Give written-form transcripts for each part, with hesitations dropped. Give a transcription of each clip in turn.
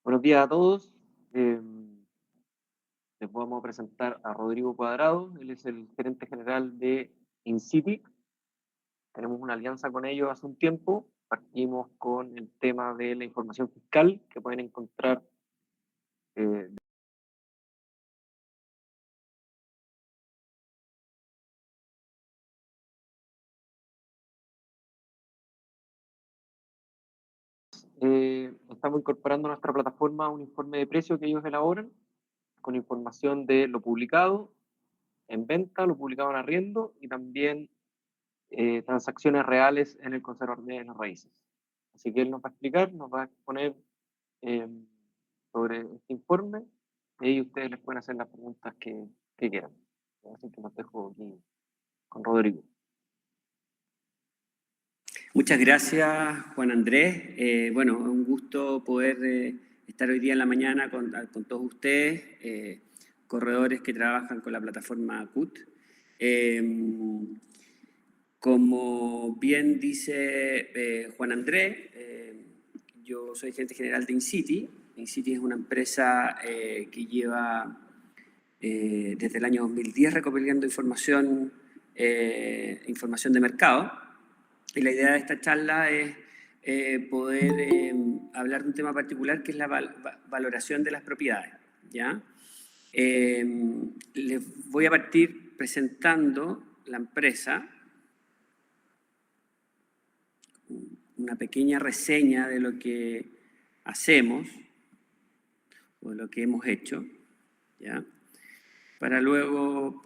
Buenos días a todos. Les vamos a presentar a Rodrigo Cuadrado. Él es el gerente general de InCity. Tenemos una alianza con ellos hace un tiempo. Partimos con el tema de la información fiscal que pueden encontrar. eh, Estamos incorporando a nuestra plataforma un informe de precio que ellos elaboran con información de lo publicado en venta, lo publicado en arriendo y también transacciones reales en el conservador de las raíces. Así que él nos va a explicar, nos va a exponer eh, sobre este informe y ahí ustedes les pueden hacer las preguntas que quieran. Así que los dejo aquí con Rodrigo. Muchas gracias, Juan Andrés. Bueno, es un gusto poder estar hoy día en la mañana con todos ustedes, corredores que trabajan con la plataforma CUT. Como bien dice Juan Andrés, yo soy gerente general de InCity. InCity es una empresa que lleva desde el año 2010 recopilando información de mercado. Y la idea de esta charla es poder hablar de un tema particular que es la valoración de las propiedades, ¿ya? Les voy a partir presentando la empresa, una pequeña reseña de lo que hacemos o de lo que hemos hecho, ¿ya? Para luego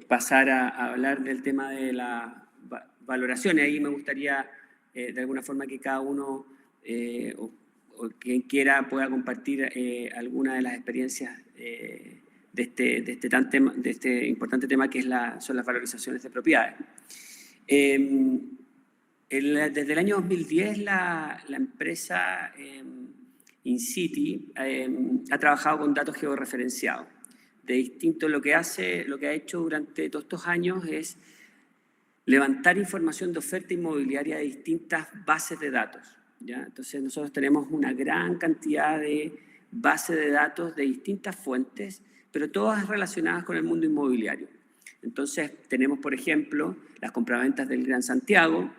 pasar a hablar del tema de la valoración. Y ahí me gustaría, de alguna forma, que cada uno o quien quiera pueda compartir alguna de las experiencias de este importante tema que son las valorizaciones de propiedades. Desde el año 2010 la empresa InCity ha trabajado con datos georreferenciados. De distinto lo que ha hecho durante todos estos años es levantar información de oferta inmobiliaria de distintas bases de datos, ¿ya? Entonces nosotros tenemos una gran cantidad de bases de datos de distintas fuentes, pero todas relacionadas con el mundo inmobiliario. Entonces tenemos, por ejemplo, las compraventas del Gran Santiago,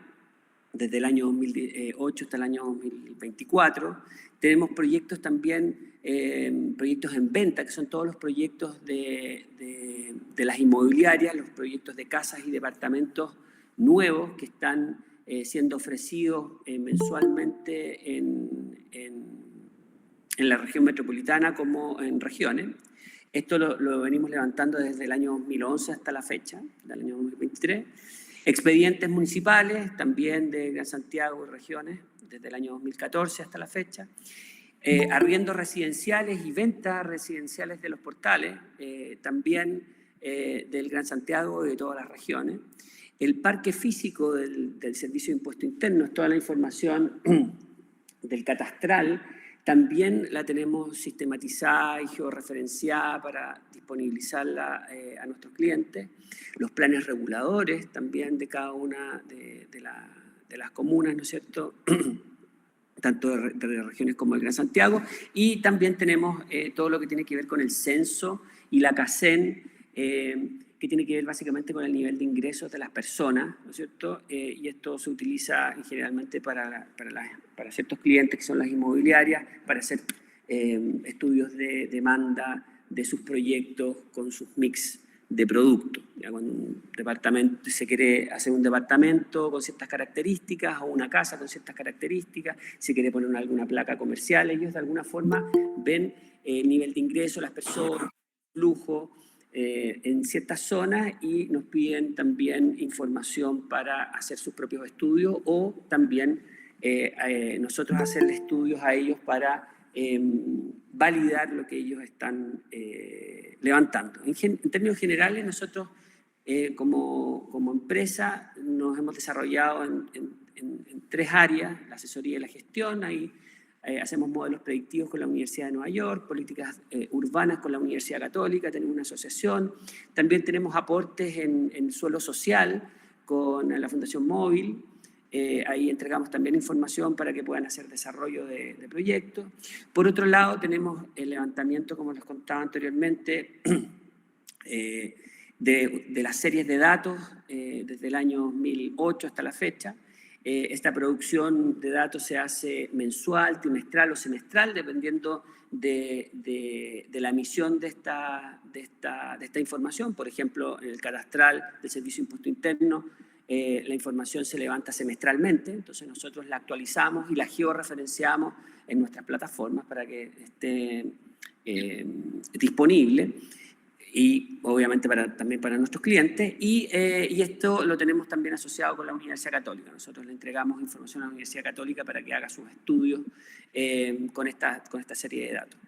desde el año 2008 hasta el año 2024. Tenemos proyectos también, proyectos en venta, que son todos los proyectos de las inmobiliarias, los proyectos de casas y departamentos nuevos que están siendo ofrecidos mensualmente en la región metropolitana como en regiones. Esto lo venimos levantando desde el año 2011 hasta la fecha, del año 2023. Expedientes municipales, también de Gran Santiago y regiones, desde el año 2014 hasta la fecha. Arriendos residenciales y ventas residenciales de los portales, también del Gran Santiago y de todas las regiones. El parque físico del Servicio de Impuesto Interno, es toda la información del catastral, también la tenemos sistematizada y georreferenciada para disponibilizarla a nuestros clientes. Los planes reguladores también de cada una de las comunas, ¿no es cierto?, tanto de regiones como el Gran Santiago. Y también tenemos todo lo que tiene que ver con el censo y la CACEN, que tiene que ver básicamente con el nivel de ingresos de las personas, ¿no es cierto? Y esto se utiliza generalmente para ciertos clientes que son las inmobiliarias, para hacer estudios de demanda de sus proyectos con sus mix de productos. Ya cuando un departamento se quiere hacer un departamento con ciertas características o una casa con ciertas características, se quiere poner alguna placa comercial, ellos de alguna forma ven el nivel de ingreso, las personas, flujo, en ciertas zonas y nos piden también información para hacer sus propios estudios o también nosotros hacerle estudios a ellos para validar lo que ellos están levantando. En términos generales, nosotros como empresa nos hemos desarrollado en tres áreas: la asesoría y la gestión. Ahí hacemos modelos predictivos con la Universidad de Nueva York, políticas urbanas con la Universidad Católica, tenemos una asociación. También tenemos aportes en suelo social con la Fundación Móvil. Ahí entregamos también información para que puedan hacer desarrollo de proyectos. Por otro lado, tenemos el levantamiento, como les contaba anteriormente, de las series de datos desde el año 2008 hasta la fecha. Esta producción de datos se hace mensual, trimestral o semestral, dependiendo de la emisión de esta información. Por ejemplo, en el cadastral del Servicio de Impuesto Interno, la información se levanta semestralmente, entonces nosotros la actualizamos y la georreferenciamos en nuestras plataformas para que esté disponible, y obviamente también para nuestros clientes, y esto lo tenemos también asociado con la Universidad Católica. Nosotros le entregamos información a la Universidad Católica para que haga sus estudios con esta serie de datos.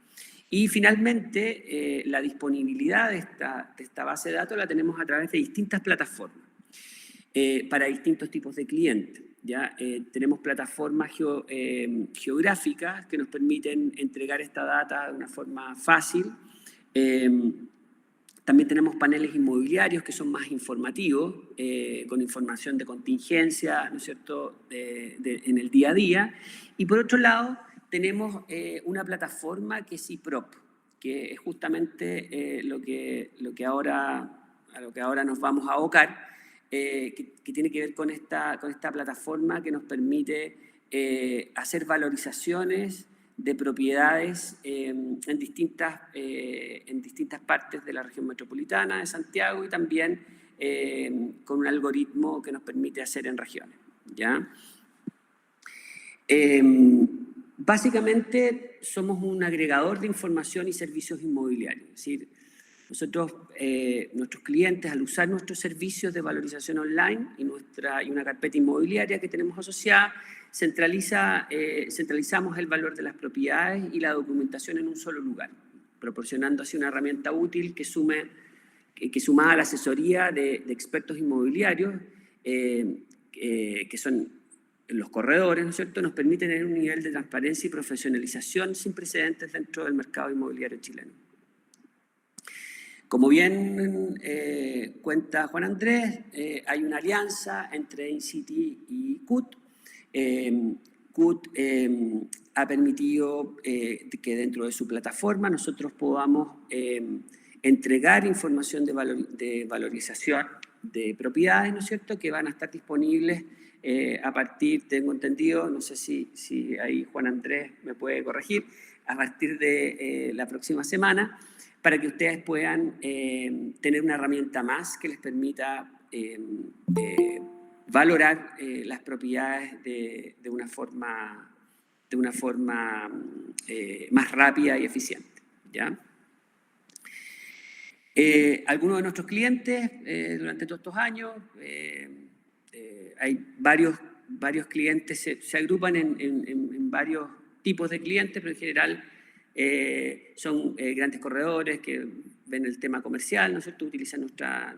Y finalmente, la disponibilidad de esta base de datos la tenemos a través de distintas plataformas para distintos tipos de clientes. ¿Ya? Tenemos plataformas geográficas que nos permiten entregar esta data de una forma fácil. También tenemos paneles inmobiliarios que son más informativos, con información de contingencia, ¿no es cierto?, en el día a día. Y por otro lado, tenemos una plataforma que es IPROP, que es justamente a lo que ahora nos vamos a abocar, que tiene que ver con esta plataforma que nos permite hacer valorizaciones de propiedades en distintas partes de la región metropolitana de Santiago, y también con un algoritmo que nos permite hacer en regiones, ¿ya? Básicamente somos un agregador de información y servicios inmobiliarios, es decir, nosotros, nuestros clientes, al usar nuestros servicios de valorización online y una carpeta inmobiliaria que tenemos asociada, centralizamos el valor de las propiedades y la documentación en un solo lugar, proporcionando así una herramienta útil que sumada a la asesoría de expertos inmobiliarios, que son los corredores, ¿no es cierto?, nos permiten tener un nivel de transparencia y profesionalización sin precedentes dentro del mercado inmobiliario chileno. Como bien cuenta Juan Andrés, hay una alianza entre InCity y CUT. CUT ha permitido que dentro de su plataforma nosotros podamos entregar información de valorización de propiedades, ¿no es cierto?, que van a estar disponibles a partir, tengo entendido, no sé si ahí Juan Andrés me puede corregir, a partir de la próxima semana, para que ustedes puedan tener una herramienta más que les permita valorar las propiedades de una forma más rápida y eficiente, ¿ya? Algunos de nuestros clientes durante todos estos años, hay varios clientes, se agrupan en varios tipos de clientes, pero en general son grandes corredores que ven el tema comercial, ¿no es cierto?, utilizan nuestra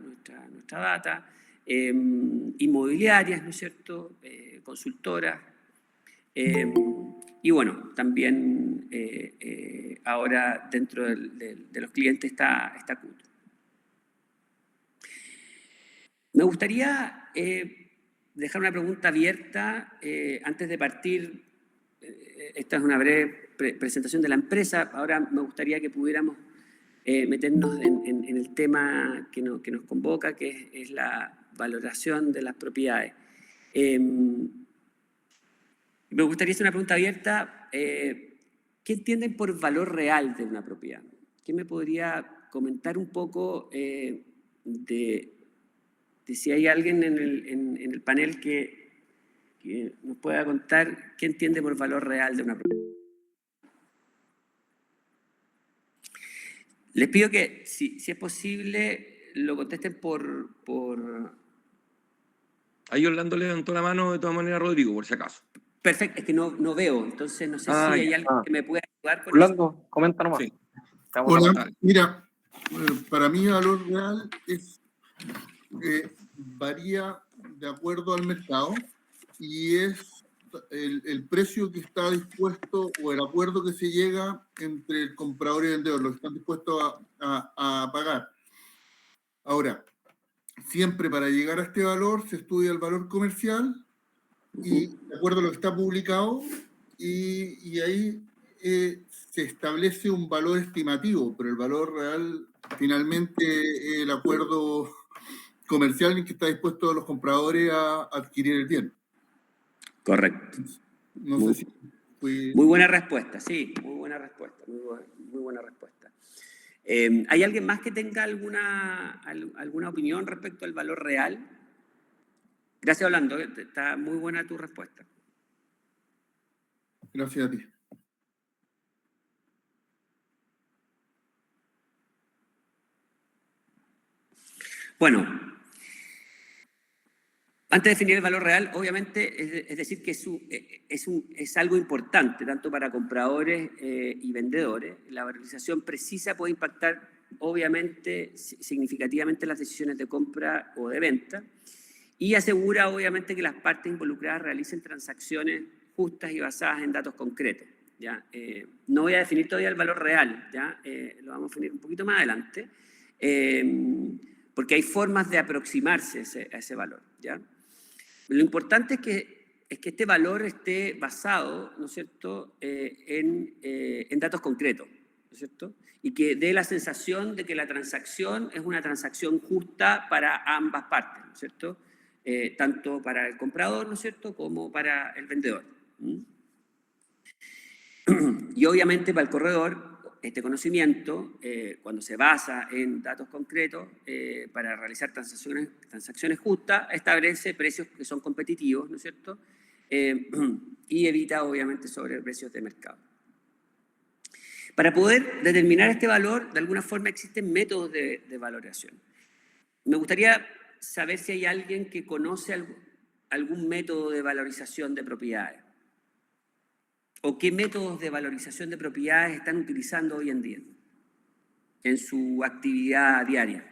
data, inmobiliarias, ¿no es cierto?, consultoras, y bueno, también ahora dentro de los clientes está CUT. Me gustaría dejar una pregunta abierta antes de partir. Esta es una breve presentación de la empresa. Ahora me gustaría que pudiéramos meternos en el tema que nos convoca, que es la valoración de las propiedades. Me gustaría hacer una pregunta abierta. ¿Qué entienden por valor real de una propiedad? ¿Qué me podría comentar un poco de si hay alguien en el panel que nos pueda contar qué entiende por valor real de una propiedad? Les pido que, si es posible, lo contesten por... Ahí Orlando levantó la mano, de todas maneras, Rodrigo, por si acaso. Perfecto, es que no veo, entonces no sé si hay alguien que me pueda ayudar con Orlando, eso. Comenta nomás. Sí. Hola, mira, para mí valor real es varía de acuerdo al mercado y es el precio que está dispuesto o el acuerdo que se llega entre el comprador y el vendedor, lo que están dispuestos a pagar. Ahora, siempre para llegar a este valor se estudia el valor comercial y de acuerdo a lo que está publicado, y ahí se establece un valor estimativo, pero el valor real finalmente el acuerdo comercial en que está dispuesto los compradores a adquirir el bien. Correcto. No sé si fui... Muy buena respuesta, sí, muy buena respuesta, muy buena respuesta. ¿Hay alguien más que tenga alguna opinión respecto al valor real? Gracias, Orlando, está muy buena tu respuesta. Gracias a ti. Bueno, antes de definir el valor real, obviamente, es decir, que es algo importante, tanto para compradores y vendedores. La valorización precisa puede impactar, obviamente, significativamente las decisiones de compra o de venta, y asegura, obviamente, que las partes involucradas realicen transacciones justas y basadas en datos concretos. ¿Ya? No voy a definir todavía el valor real, ¿ya? Lo vamos a definir un poquito más adelante, porque hay formas de aproximarse a ese valor. ¿Ya? Lo importante es que este valor esté basado, ¿no es cierto?, en datos concretos, ¿no es cierto?, y que dé la sensación de que la transacción es una transacción justa para ambas partes, ¿no es cierto?, tanto para el comprador, ¿no es cierto?, como para el vendedor. Y obviamente para el corredor, este conocimiento, cuando se basa en datos concretos, para realizar transacciones justas, establece precios que son competitivos, ¿no es cierto?, y evita obviamente sobreprecios de mercado. Para poder determinar este valor, de alguna forma existen métodos de valoración. Me gustaría saber si hay alguien que conoce algún método de valorización de propiedades. ¿O qué métodos de valorización de propiedades están utilizando hoy en día en su actividad diaria?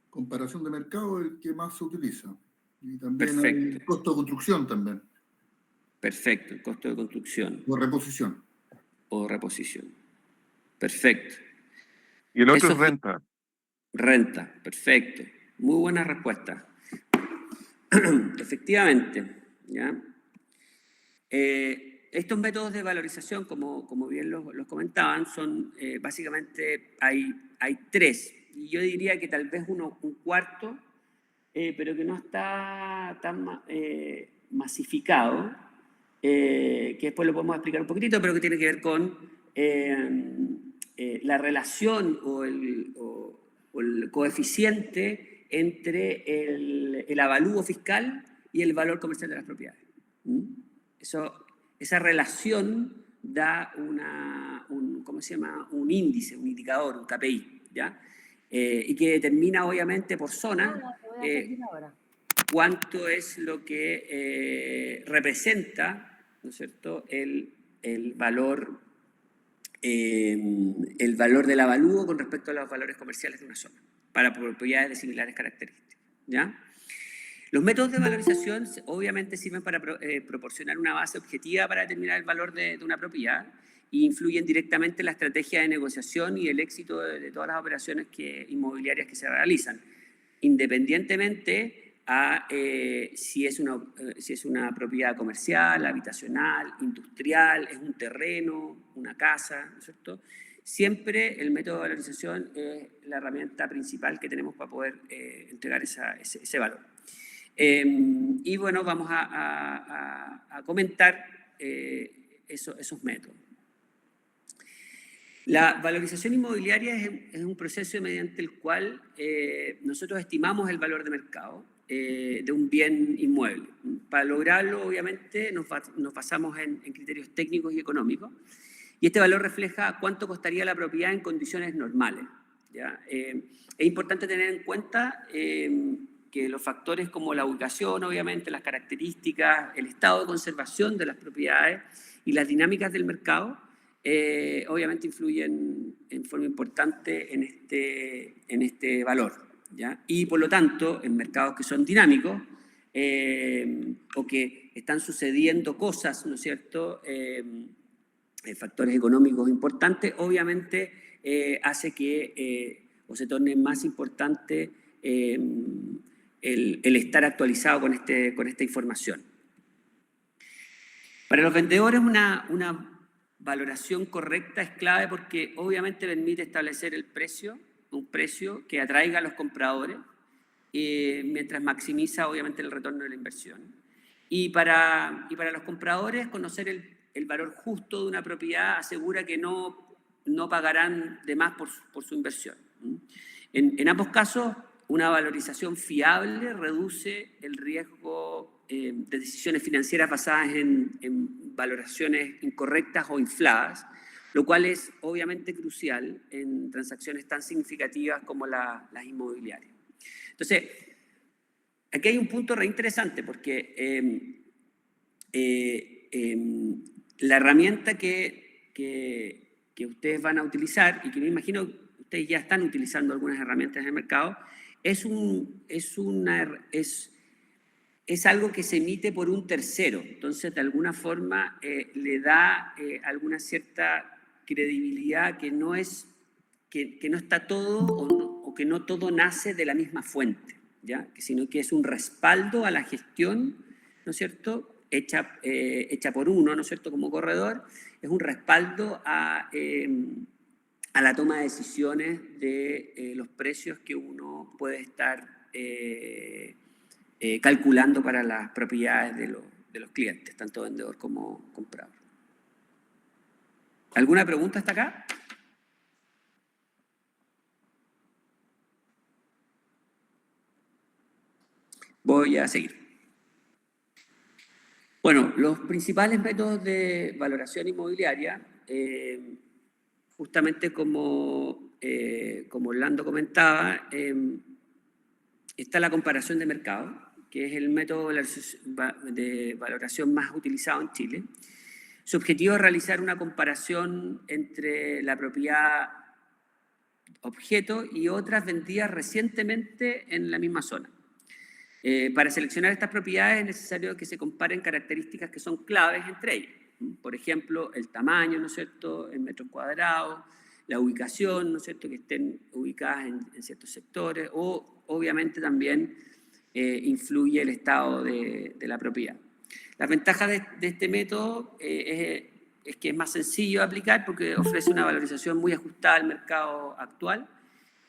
Comparación de mercado es el que más se utiliza. Y también Perfecto. hay costo de construcción también. Perfecto, el costo de construcción. O reposición. O reposición. Perfecto. Y el otro es renta. Renta, perfecto. Muy buena respuesta. Efectivamente, ¿ya? Estos métodos de valorización, como bien los comentaban, son básicamente, hay tres. Y yo diría que tal vez un cuarto, pero que no está tan masificado, que después lo podemos explicar un poquitito, pero que tiene que ver con la relación o el coeficiente entre el avalúo fiscal y el valor comercial de las propiedades. Esa relación da un índice, un indicador, un KPI, ¿ya? Y que determina obviamente por zona cuánto es lo que representa, ¿no es cierto?, el valor del avalúo con respecto a los valores comerciales de una zona, para propiedades de similares características, ¿ya? Los métodos de valorización obviamente sirven para proporcionar una base objetiva para determinar el valor de una propiedad e influyen directamente en la estrategia de negociación y el éxito de todas las operaciones inmobiliarias que se realizan, independientemente a si es una propiedad comercial, habitacional, industrial, es un terreno, una casa, ¿no es cierto? Siempre el método de valorización es la herramienta principal que tenemos para poder entregar ese valor. Y bueno, vamos a comentar esos métodos. La valorización inmobiliaria es un proceso mediante el cual nosotros estimamos el valor de mercado de un bien inmueble. Para lograrlo, obviamente, nos basamos en criterios técnicos y económicos, y este valor refleja cuánto costaría la propiedad en condiciones normales, ¿ya? Es importante tener en cuenta que los factores como la ubicación, obviamente, las características, el estado de conservación de las propiedades y las dinámicas del mercado, obviamente influyen en forma importante en este valor, ¿ya? Y por lo tanto, en mercados que son dinámicos o que están sucediendo cosas, ¿no es cierto?, factores económicos importantes, obviamente hace que o se torne más importante el estar actualizado con esta información. Para los vendedores una valoración correcta es clave porque obviamente permite establecer un precio que atraiga a los compradores, mientras maximiza obviamente el retorno de la inversión. Y para los compradores, conocer el valor justo de una propiedad asegura que no pagarán de más por su inversión. En ambos casos, una valorización fiable reduce el riesgo de decisiones financieras basadas en valoraciones incorrectas o infladas, lo cual es obviamente crucial en transacciones tan significativas como las inmobiliarias. Entonces, aquí hay un punto re interesante porque la herramienta que ustedes van a utilizar, y que me imagino que ustedes ya están utilizando algunas herramientas del mercado, es algo que se emite por un tercero. Entonces, de alguna forma, le da alguna cierta credibilidad que no está todo o que no todo nace de la misma fuente, ¿ya? Sino que es un respaldo a la gestión, ¿no es cierto?, hecha por uno, ¿no es cierto?, como corredor, es un respaldo a la toma de decisiones de los precios que uno puede estar calculando para las propiedades de los clientes, tanto vendedor como comprador. ¿Alguna pregunta hasta acá? Voy a seguir. Bueno, los principales métodos de valoración inmobiliaria, justamente como Orlando comentaba, está la comparación de mercado, que es el método de valoración más utilizado en Chile. Su objetivo es realizar una comparación entre la propiedad objeto y otras vendidas recientemente en la misma zona. Para seleccionar estas propiedades es necesario que se comparen características que son claves entre ellas. Por ejemplo, el tamaño, ¿no es cierto?, en metros cuadrados, la ubicación, ¿no es cierto?, que estén ubicadas en ciertos sectores, o obviamente también influye el estado de la propiedad. Las ventajas de este método es que es más sencillo de aplicar porque ofrece una valorización muy ajustada al mercado actual,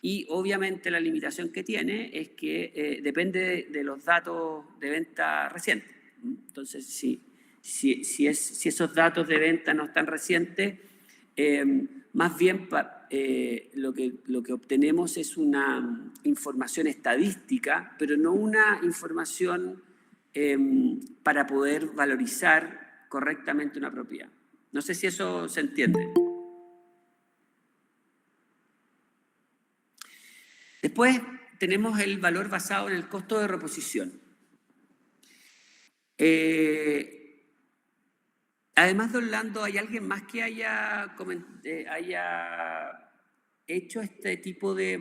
y obviamente la limitación que tiene es que depende de los datos de venta recientes. Entonces, si esos datos de venta no están recientes, más bien lo que obtenemos es una información estadística, pero no una información para poder valorizar correctamente una propiedad. No sé si eso se entiende. Después tenemos el valor basado en el costo de reposición. Además de Orlando, ¿hay alguien más que haya hecho este tipo de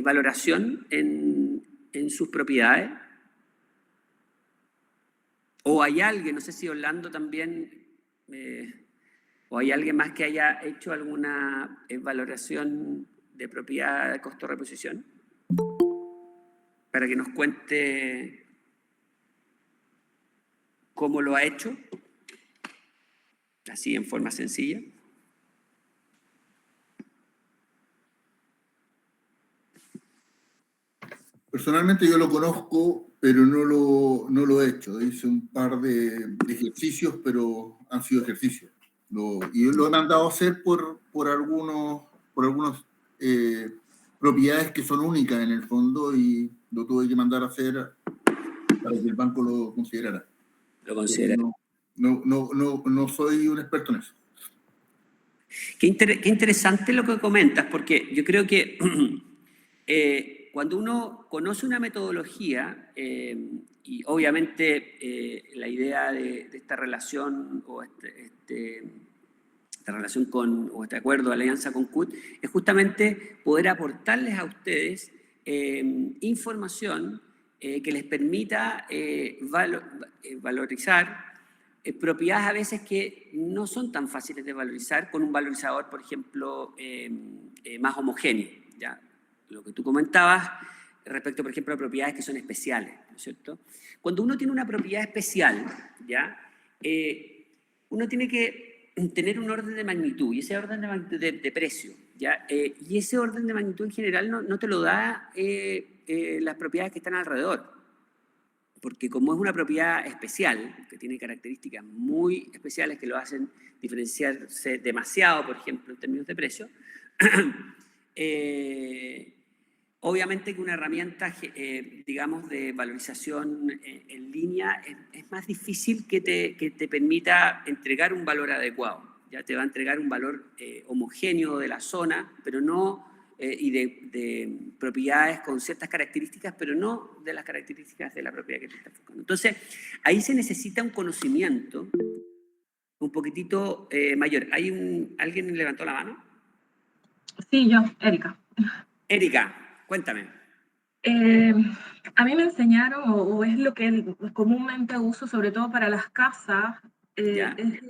valoración en sus propiedades? ¿O hay alguien, no sé si Orlando también, o hay alguien más que haya hecho alguna valoración de propiedad de costo de reposición? Para que nos cuente cómo lo ha hecho, así en forma sencilla. Personalmente yo lo conozco, pero no lo he hecho. Hice un par de ejercicios, pero han sido ejercicios. Y lo he mandado a hacer por algunas propiedades que son únicas en el fondo, y lo tuve que mandar a hacer para que el banco lo considerara. Lo considera. No soy un experto en eso. Qué interesante lo que comentas, porque yo creo que cuando uno conoce una metodología, y obviamente la idea de esta relación o esta relación o este acuerdo de alianza con CUT es justamente poder aportarles a ustedes información que les permita valorizar propiedades a veces que no son tan fáciles de valorizar con un valorizador, por ejemplo, más homogéneo, ¿ya? Lo que tú comentabas, respecto, por ejemplo, a propiedades que son especiales, ¿no es cierto? Cuando uno tiene una propiedad especial, ¿ya? Uno tiene que tener un orden de magnitud, y ese orden de magnitud de precio, ¿ya? Y ese orden de magnitud en general no te lo da las propiedades que están alrededor, porque como es una propiedad especial, que tiene características muy especiales que lo hacen diferenciarse demasiado, por ejemplo, en términos de precio, obviamente que una herramienta, digamos, de valorización en línea es más difícil que te permita entregar un valor adecuado. Ya te va a entregar un valor homogéneo de la zona, pero no, y de propiedades con ciertas características, pero no de las características de la propiedad que tú estás buscando. Entonces, ahí se necesita un conocimiento un poquitito mayor. ¿Alguien levantó la mano? Sí, yo, Erika. Erika, cuéntame. A mí me enseñaron, o es lo que comúnmente uso, sobre todo para las casas, ¿Ya? es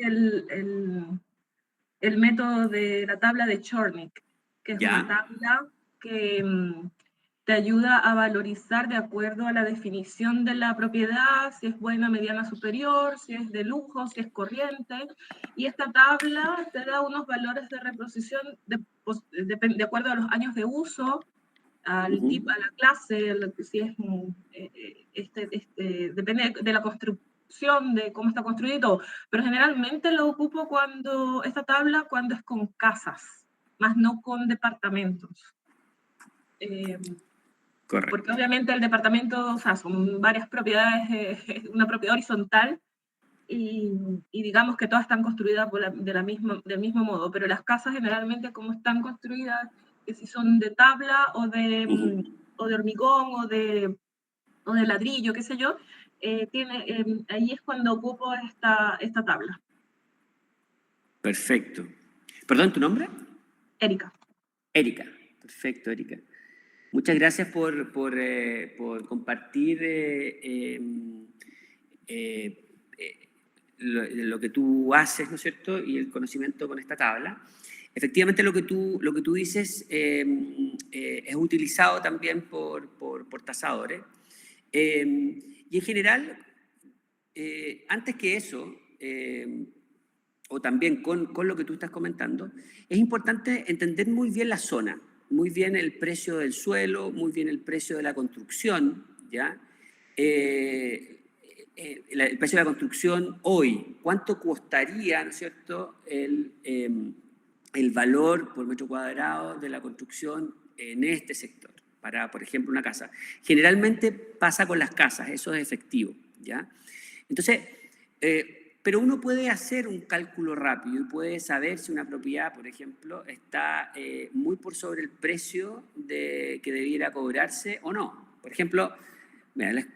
el método de la tabla de Chornick, que es ¿Ya? una tabla que te ayuda a valorizar de acuerdo a la definición de la propiedad, si es buena, mediana, superior, si es de lujo, si es corriente, y esta tabla te da unos valores de reposición de acuerdo a los años de uso, al tipo, a la clase, si es, depende de la construcción, de cómo está construido, pero generalmente lo ocupo esta tabla cuando es con casas, más no con departamentos. Correcto. Porque obviamente el departamento, o sea, son varias propiedades, una propiedad horizontal, y digamos que todas están construidas del mismo modo, pero las casas generalmente como están construidas, que si son de tabla o de hormigón o de ladrillo, qué sé yo, ahí es cuando ocupo esta tabla. Perfecto. ¿Perdón, tu nombre? Erika. Erika. Perfecto, Erika. Muchas gracias por compartir lo que tú haces, ¿no es cierto?, y el conocimiento con esta tabla. Efectivamente, lo que tú dices es utilizado también por tasadores. Y en general, antes que eso, o también con lo que tú estás comentando, es importante entender muy bien la zona, muy bien el precio del suelo, muy bien el precio de la construcción, ¿ya? El precio de la construcción hoy, ¿cuánto costaría, ¿no es cierto?, el valor por metro cuadrado de la construcción en este sector, para, por ejemplo, una casa. Generalmente pasa con las casas, eso es efectivo, ¿ya? Entonces, pero uno puede hacer un cálculo rápido y puede saber si una propiedad, por ejemplo, está muy por sobre el precio que debiera cobrarse o no. Por ejemplo, mira,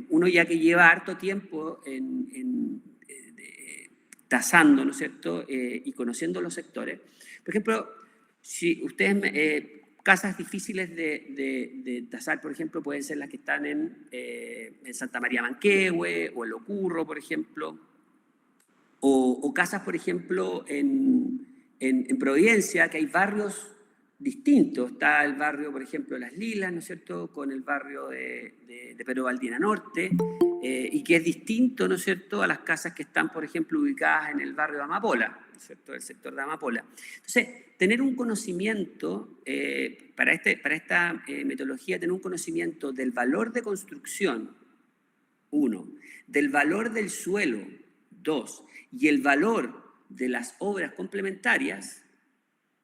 uno ya que lleva harto tiempo tasando, ¿no es cierto?, y conociendo los sectores. Por ejemplo, si ustedes, casas difíciles de tasar, por ejemplo, pueden ser las que están en Santa María Manquehue o en Locurro, por ejemplo, o casas, por ejemplo, en Providencia, que hay barrios distintos. Está el barrio, por ejemplo, Las Lilas, ¿no es cierto?, con el barrio de Pedro Valdina Norte, y que es distinto, ¿no es cierto?, a las casas que están, por ejemplo, ubicadas en el barrio de Amapola, ¿no es cierto?, el sector de Amapola. Entonces, tener un conocimiento, para esta metodología, tener un conocimiento del valor de construcción, 1, del valor del suelo, 2, y el valor de las obras complementarias,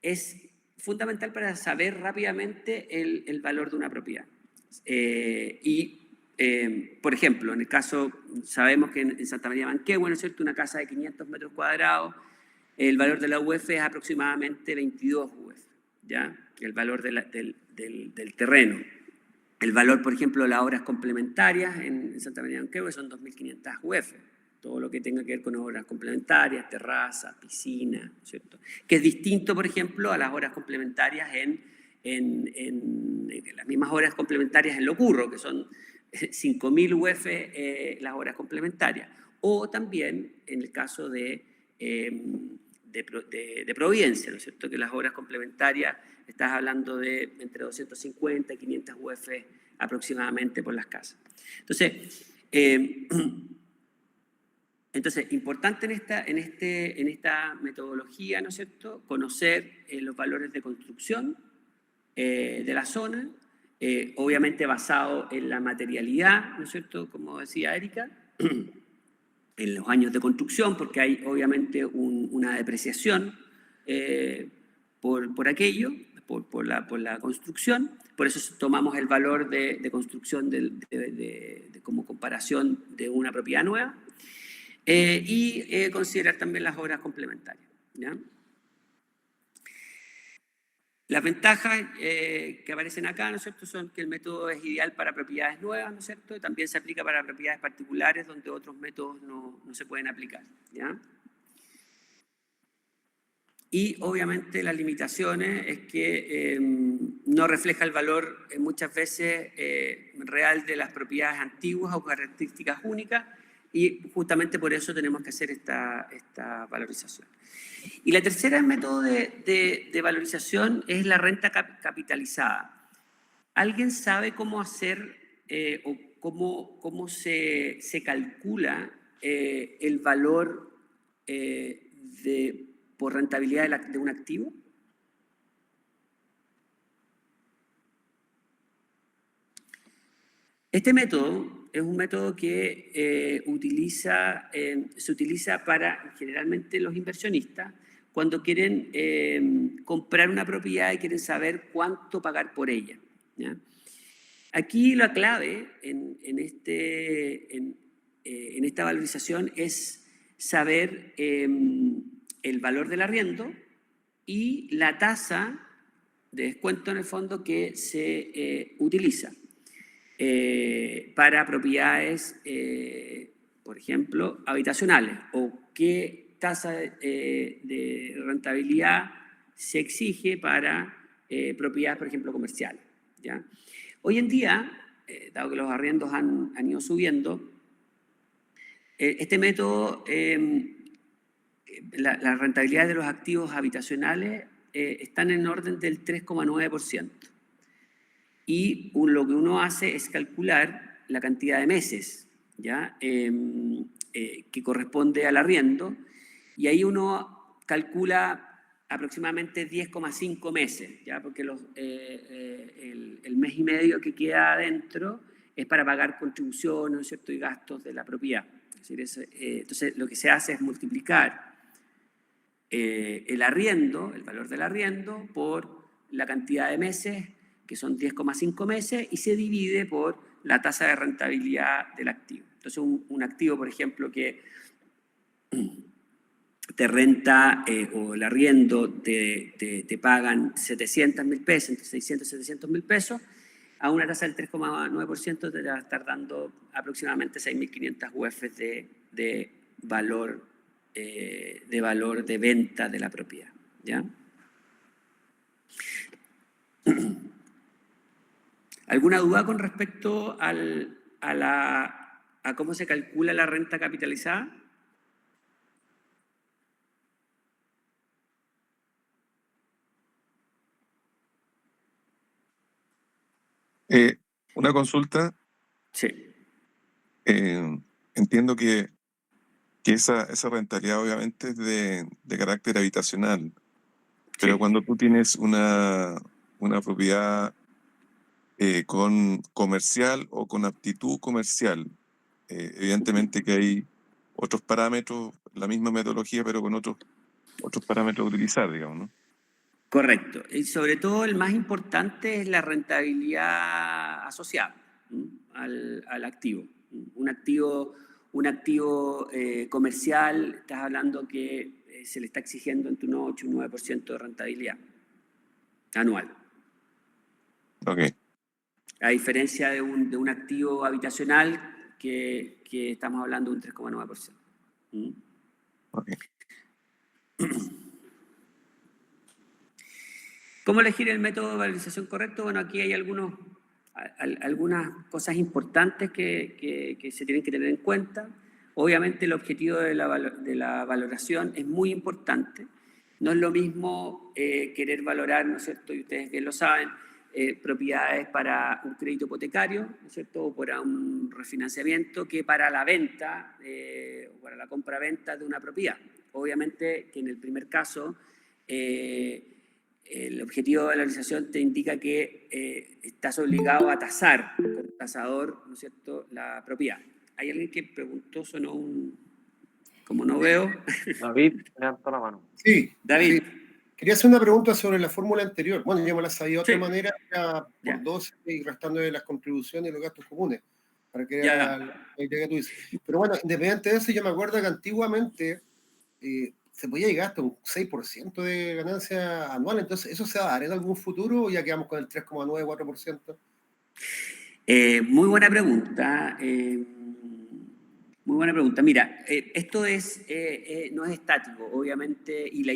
es fundamental para saber rápidamente el valor de una propiedad. Por ejemplo, en el caso, sabemos que en Santa María Manquehue, ¿no es cierto?, una casa de 500 metros cuadrados, el valor de la UF es aproximadamente 22 UF, ¿ya? El valor del terreno. El valor, por ejemplo, de las obras complementarias en Santa María Manquehue son 2.500 UF. Todo lo que tenga que ver con obras complementarias, terraza, piscina, ¿cierto? Que es distinto, por ejemplo, a las obras complementarias en las mismas obras complementarias en Locurro, que son 5.000 UF las obras complementarias. O también en el caso de de Providencia, ¿no es cierto? Que las obras complementarias, estás hablando de entre 250 y 500 UF aproximadamente por las casas. Entonces, importante en esta metodología, ¿no es cierto?, conocer los valores de construcción de la zona, obviamente basado en la materialidad, ¿no es cierto?, como decía Erika, en los años de construcción, porque hay obviamente una depreciación por aquello, por la construcción. Por eso tomamos el valor de construcción como comparación de una propiedad nueva. Y considerar también las obras complementarias, ¿ya? Las ventajas que aparecen acá, ¿no es cierto?, son que el método es ideal para propiedades nuevas, ¿no es cierto?, y también se aplica para propiedades particulares donde otros métodos no se pueden aplicar, ¿ya? Y obviamente las limitaciones es que no refleja el valor muchas veces real de las propiedades antiguas o características únicas, y justamente por eso tenemos que hacer esta valorización. Y la tercera método de valorización es la renta capitalizada. ¿Alguien sabe cómo hacer o cómo se calcula el valor por rentabilidad de un activo? Este método es un método que se utiliza para generalmente los inversionistas cuando quieren comprar una propiedad y quieren saber cuánto pagar por ella, ¿ya? Aquí la clave en esta valorización es saber el valor del arriendo y la tasa de descuento en el fondo que se utiliza para propiedades, por ejemplo, habitacionales, o qué tasa de rentabilidad se exige para propiedades, por ejemplo, comerciales, ¿ya? Hoy en día, dado que los arriendos han ido subiendo, este método, la rentabilidad de los activos habitacionales están en orden del 3,9%. Y lo que uno hace es calcular la cantidad de meses, ¿ya? Que corresponde al arriendo, y ahí uno calcula aproximadamente 10,5 meses, ¿ya? Porque el mes y medio que queda adentro es para pagar contribuciones, ¿no es cierto?, y gastos de la propiedad. Es decir, entonces lo que se hace es multiplicar el arriendo, el valor del arriendo, por la cantidad de meses, que son 10,5 meses, y se divide por la tasa de rentabilidad del activo. Entonces, un activo, por ejemplo, que te renta o el arriendo te pagan 700.000 pesos, entre 600 y 700.000 pesos, a una tasa del 3,9% te va a estar dando aproximadamente 6.500 UF de valor de venta de la propiedad, ¿ya? ¿Alguna duda con respecto a cómo se calcula la renta capitalizada? Una consulta. Sí. Entiendo que esa rentabilidad obviamente es de carácter habitacional, pero Sí. cuando tú tienes una propiedad con comercial o con aptitud comercial, evidentemente que hay otros parámetros, la misma metodología, pero con otros parámetros a utilizar, digamos, ¿no? Correcto. Y sobre todo el más importante es la rentabilidad asociada al activo. Un activo comercial, estás hablando que se le está exigiendo entre un 8 y un 9% de rentabilidad anual. Ok. A diferencia de un activo habitacional que estamos hablando de un 3,9%. Okay. ¿Cómo elegir el método de valorización correcto? Bueno, aquí hay algunas cosas importantes que se tienen que tener en cuenta. Obviamente el objetivo de la valoración es muy importante No es lo mismo querer valorar, ¿no es cierto?, y ustedes bien lo saben, propiedades para un crédito hipotecario, ¿no es cierto?, o para un refinanciamiento, que para la venta o para la compra-venta de una propiedad. Obviamente que en el primer caso, el objetivo de valorización te indica que estás obligado a tasar como tasador, ¿no es cierto?, la propiedad. ¿Hay alguien que preguntó? Sonó un... Como no veo. David levantó la mano. Sí, David. sí. Quería hacer una pregunta sobre la fórmula anterior. Bueno, yo me la sabía de otra Sí. manera, ya por Ya. 12 y restando de las contribuciones y los gastos comunes, para que Ya. era la idea que tú dices. Pero bueno, independiente de eso, yo me acuerdo que antiguamente se podía llegar hasta un 6% de ganancia anual. Entonces, ¿eso se va a dar en algún futuro o ya quedamos con el 3,9, 4%? Muy buena pregunta. Muy buena pregunta. Mira, esto no es estático, obviamente, y la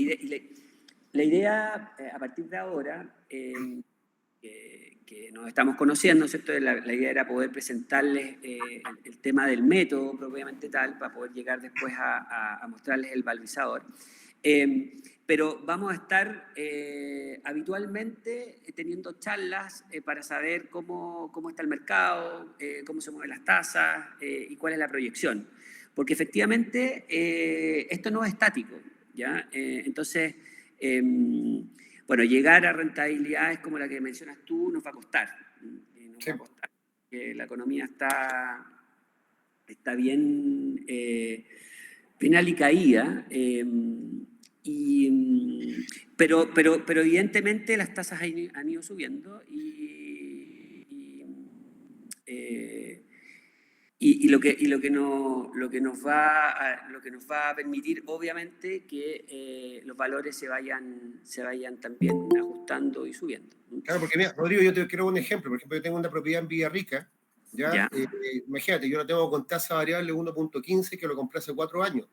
idea a partir de ahora, que nos estamos conociendo, ¿cierto? La idea era poder presentarles el tema del método propiamente tal, para poder llegar después a mostrarles el valorizador. Pero vamos a estar habitualmente teniendo charlas para saber cómo está el mercado, cómo se mueven las tasas y cuál es la proyección. Porque efectivamente esto no es estático, ¿ya? Entonces, bueno, llegar a rentabilidades como la que mencionas tú nos va a costar. Nos va a costar. La economía está bien, bien alicaída. Pero evidentemente las tasas han ido subiendo y lo que nos va a permitir, obviamente, que los valores se vayan también ajustando y subiendo. Claro, porque mira, Rodrigo, yo te quiero un ejemplo. Por ejemplo, yo tengo una propiedad en Villarrica, ¿ya? Imagínate, yo lo tengo con tasa variable 1.15 que lo compré hace 4 años.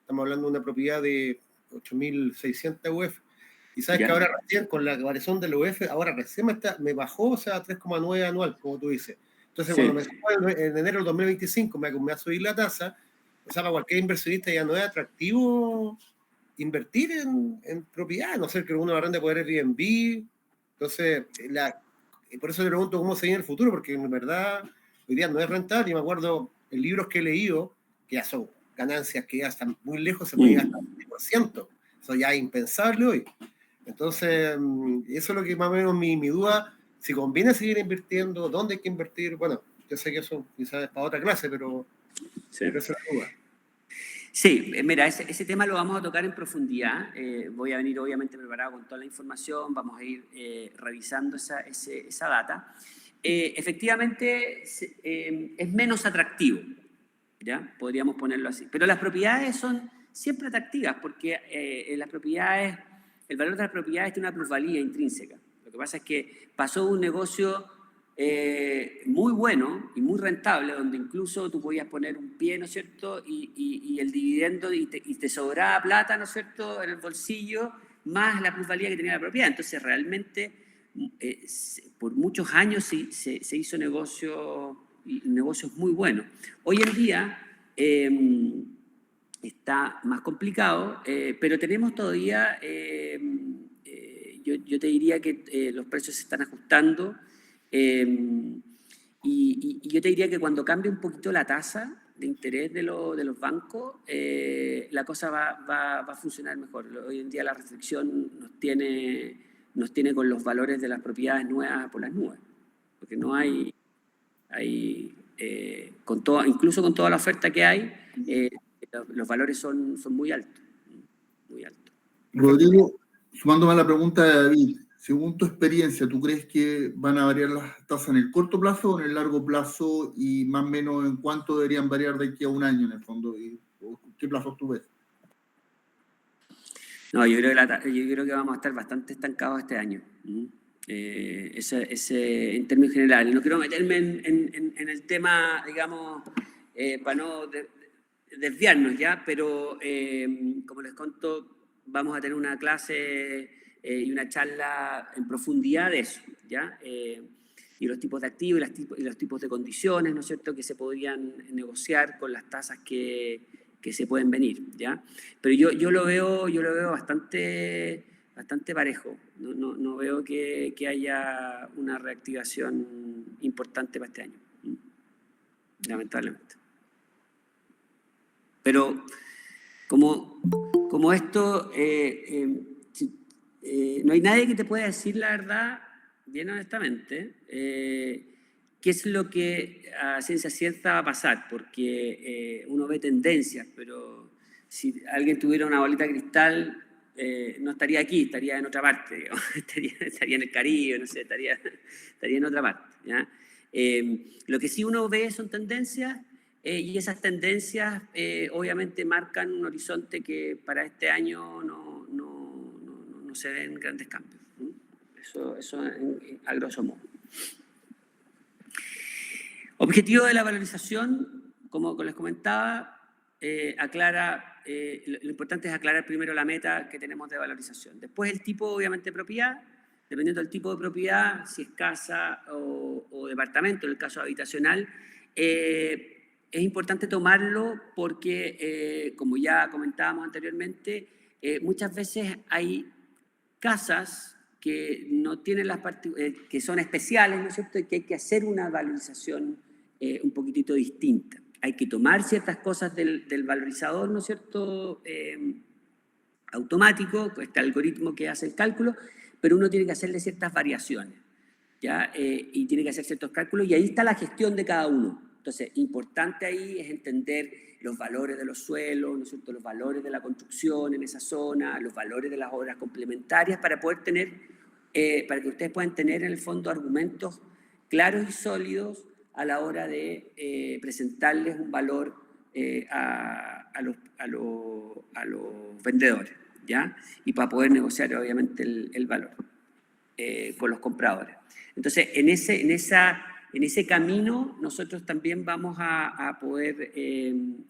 Estamos hablando de una propiedad de 8.600 UF. Y sabes que ahora recién, con la variación del UF, ahora recién me bajó, o sea, a 3,9 anual, como tú dices. Entonces, cuando me subo en enero del 2025, me va a subir la tasa, o sea, para cualquier inversionista ya no es atractivo invertir en propiedad, no ser que uno arrende por Airbnb. Entonces, por eso le pregunto cómo se viene el futuro, porque en verdad hoy día no es rentable. Y me acuerdo en libros que he leído, que ya son ganancias que ya están muy lejos, se puede ir hasta el 10%. Eso ya es impensable hoy. Entonces, eso es lo que más o menos mi duda, si conviene seguir invirtiendo, dónde hay que invertir. Bueno, yo sé que eso quizás es para otra clase, pero esa es la duda. Sí, mira, ese tema lo vamos a tocar en profundidad. Voy a venir obviamente preparado con toda la información, vamos a ir revisando esa data. Efectivamente, es menos atractivo, ¿ya? Podríamos ponerlo así. Pero las propiedades son siempre atractivas porque el valor de las propiedades tiene una plusvalía intrínseca. Lo que pasa es que pasó un negocio muy bueno y muy rentable, donde incluso tú podías poner un pie, ¿no es cierto?, y el dividendo, y te sobraba plata, ¿no es cierto?, en el bolsillo, más la plusvalía que tenía la propiedad. Entonces, realmente, por muchos años se hizo negocios muy buenos. Hoy en día está más complicado, pero tenemos todavía, yo te diría que los precios se están ajustando. Y yo te diría que cuando cambie un poquito la tasa de interés de los bancos, la cosa va a funcionar mejor. Hoy en día la restricción nos tiene con los valores de las propiedades nuevas por las nubes, porque no hay incluso con toda la oferta que hay, los valores son muy altos. Muy altos. Rodrigo, sumándome a la pregunta de David, según tu experiencia, ¿tú crees que van a variar las tasas en el corto plazo o en el largo plazo, y más o menos en cuánto deberían variar de aquí a un año en el fondo? ¿Qué plazos tú ves? No, yo creo que vamos a estar bastante estancados este año. Ese en términos generales. No quiero meterme en el tema, digamos, para no desviarnos ya, pero como les conto, vamos a tener una clase y una charla en profundidad de eso, ¿ya? Y los tipos de activos y los tipos de condiciones, ¿no es cierto?, que se podrían negociar con las tasas que que se pueden venir, ¿ya? Pero yo lo veo bastante parejo. No veo que haya una reactivación importante para este año, lamentablemente. Pero como esto, no hay nadie que te pueda decir la verdad, bien honestamente, qué es lo que a ciencia cierta va a pasar, porque uno ve tendencias, pero si alguien tuviera una bolita de cristal, no estaría aquí, estaría en otra parte, digamos. estaría en el Caribe, no sé, estaría en otra parte, ¿ya? Lo que sí uno ve son tendencias, y esas tendencias obviamente marcan un horizonte que para este año no se ven grandes cambios. Eso a grosso modo. Objetivo de la valorización, como les comentaba, lo importante es aclarar primero la meta que tenemos de valorización. Después el tipo, obviamente, de propiedad. Dependiendo del tipo de propiedad, si es casa o departamento, en el caso habitacional, es importante tomarlo porque, como ya comentábamos anteriormente, muchas veces hay casas que no tienen que son especiales, ¿no es cierto?, y que hay que hacer una valorización un poquitito distinta. Hay que tomar ciertas cosas del valorizador, ¿no es cierto?, automático, este algoritmo que hace el cálculo, pero uno tiene que hacerle ciertas variaciones, ¿ya? Y tiene que hacer ciertos cálculos, y ahí está la gestión de cada uno. Entonces, importante ahí es entender los valores de los suelos, ¿no es cierto?, los valores de la construcción en esa zona, los valores de las obras complementarias, para poder tener, para que ustedes puedan tener en el fondo argumentos claros y sólidos a la hora de presentarles un valor a los vendedores, ¿ya? Y para poder negociar obviamente el valor con los compradores. Entonces, en ese camino nosotros también vamos a poder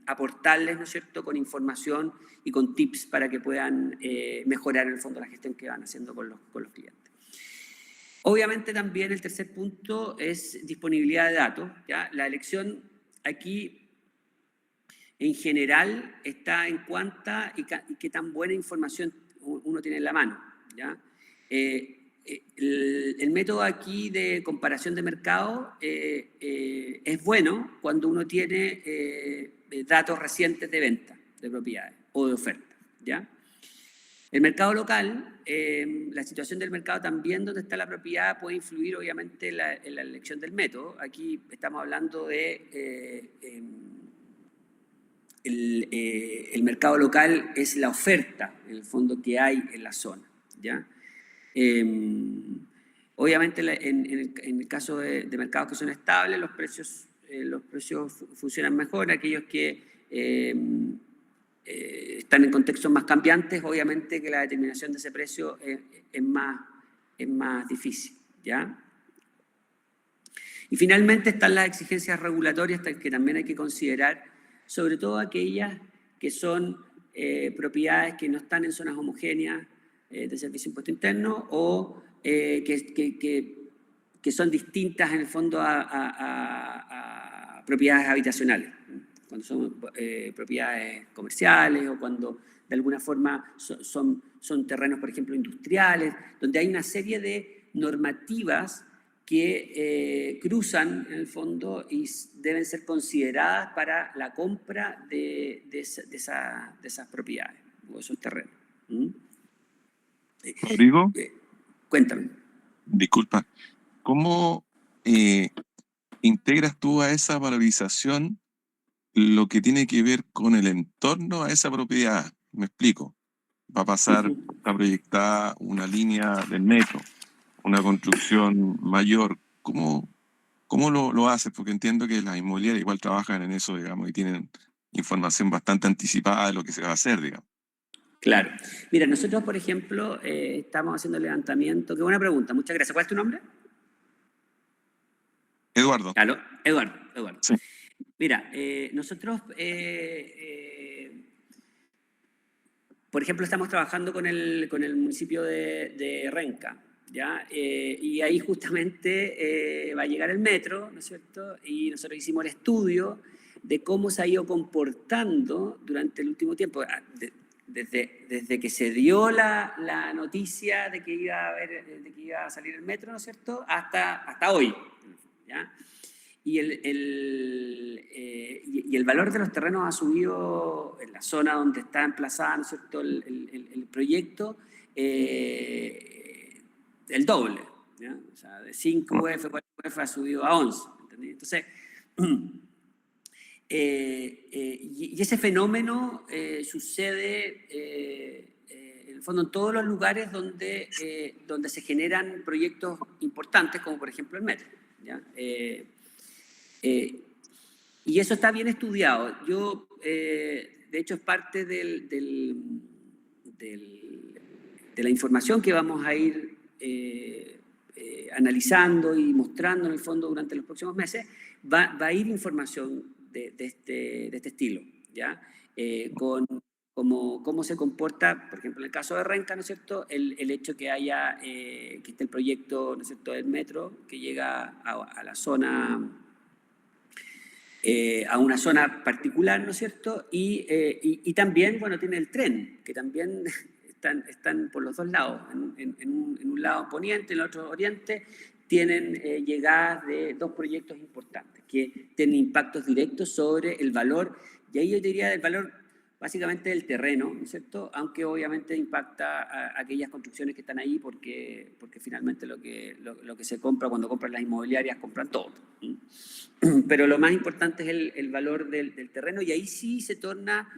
aportarles, ¿no es cierto?, con información y con tips para que puedan mejorar en el fondo la gestión que van haciendo con los clientes. Obviamente también el tercer punto es disponibilidad de datos, ¿ya? La elección aquí en general está en cuánta y qué tan buena información uno tiene en la mano, ¿ya? El método aquí de comparación de mercado es bueno cuando uno tiene datos recientes de venta de propiedades o de oferta, ¿ya? El mercado local, la situación del mercado también donde está la propiedad puede influir obviamente en la elección del método. Aquí estamos hablando de el mercado local es la oferta, en el fondo, que hay en la zona, ¿ya? Obviamente en el caso de mercados que son estables, los precios funcionan mejor. Aquellos que están en contextos más cambiantes, obviamente que la determinación de ese precio es más difícil, ¿ya? Y finalmente están las exigencias regulatorias que también hay que considerar, sobre todo aquellas que son propiedades que no están en zonas homogéneas de servicio de impuesto interno o que son distintas en el fondo a propiedades habitacionales, cuando son propiedades comerciales o cuando de alguna forma son terrenos, por ejemplo, industriales, donde hay una serie de normativas que cruzan en el fondo y deben ser consideradas para la compra de esas propiedades o esos terrenos. Rodrigo, Cuéntame. disculpa, ¿cómo integras tú a esa valorización lo que tiene que ver con el entorno a esa propiedad? Me explico. Va a pasar, está proyectada una línea del metro, una construcción mayor. ¿Cómo lo haces? Porque entiendo que las inmobiliarias igual trabajan en eso, digamos, y tienen información bastante anticipada de lo que se va a hacer, digamos. Claro. Mira, nosotros, por ejemplo, estamos haciendo el levantamiento. Qué buena pregunta, muchas gracias. ¿Cuál es tu nombre? Eduardo. ¿Aló? Eduardo. Sí. Mira, nosotros, por ejemplo, estamos trabajando con el municipio de Renca, ¿ya? Y ahí justamente va a llegar el metro, ¿no es cierto? Y nosotros hicimos el estudio de cómo se ha ido comportando durante el último tiempo, desde que se dio la noticia de que iba a salir el metro, ¿no es cierto?, hasta hoy, ¿ya? Y el valor de los terrenos ha subido en la zona donde está emplazada, ¿no es cierto?, el proyecto, el doble, ¿ya? O sea, de 5 UF, 4 UF ha subido a 11, ¿entendí? Entonces, y ese fenómeno sucede en el fondo en todos los lugares donde se generan proyectos importantes, como por ejemplo el metro, ¿ya? Y eso está bien estudiado. Yo, de hecho, es parte de la información que vamos a ir analizando y mostrando en el fondo durante los próximos meses. Va a ir información de este estilo, ¿ya? Cómo se comporta, por ejemplo, en el caso de Renca, ¿no es cierto?, el hecho que esté el proyecto, ¿no es cierto?, del metro que llega a la zona, a una zona particular, ¿no es cierto?, y también, bueno, tiene el tren, que también están por los dos lados, en un lado poniente, en el otro oriente, tienen llegadas de dos proyectos importantes que tienen impactos directos sobre el valor, y ahí yo diría el valor básicamente del terreno, ¿no es cierto?, aunque obviamente impacta a aquellas construcciones que están ahí porque finalmente lo que se compra, cuando compran las inmobiliarias, compran todo. Pero lo más importante es el valor del terreno, y ahí sí se torna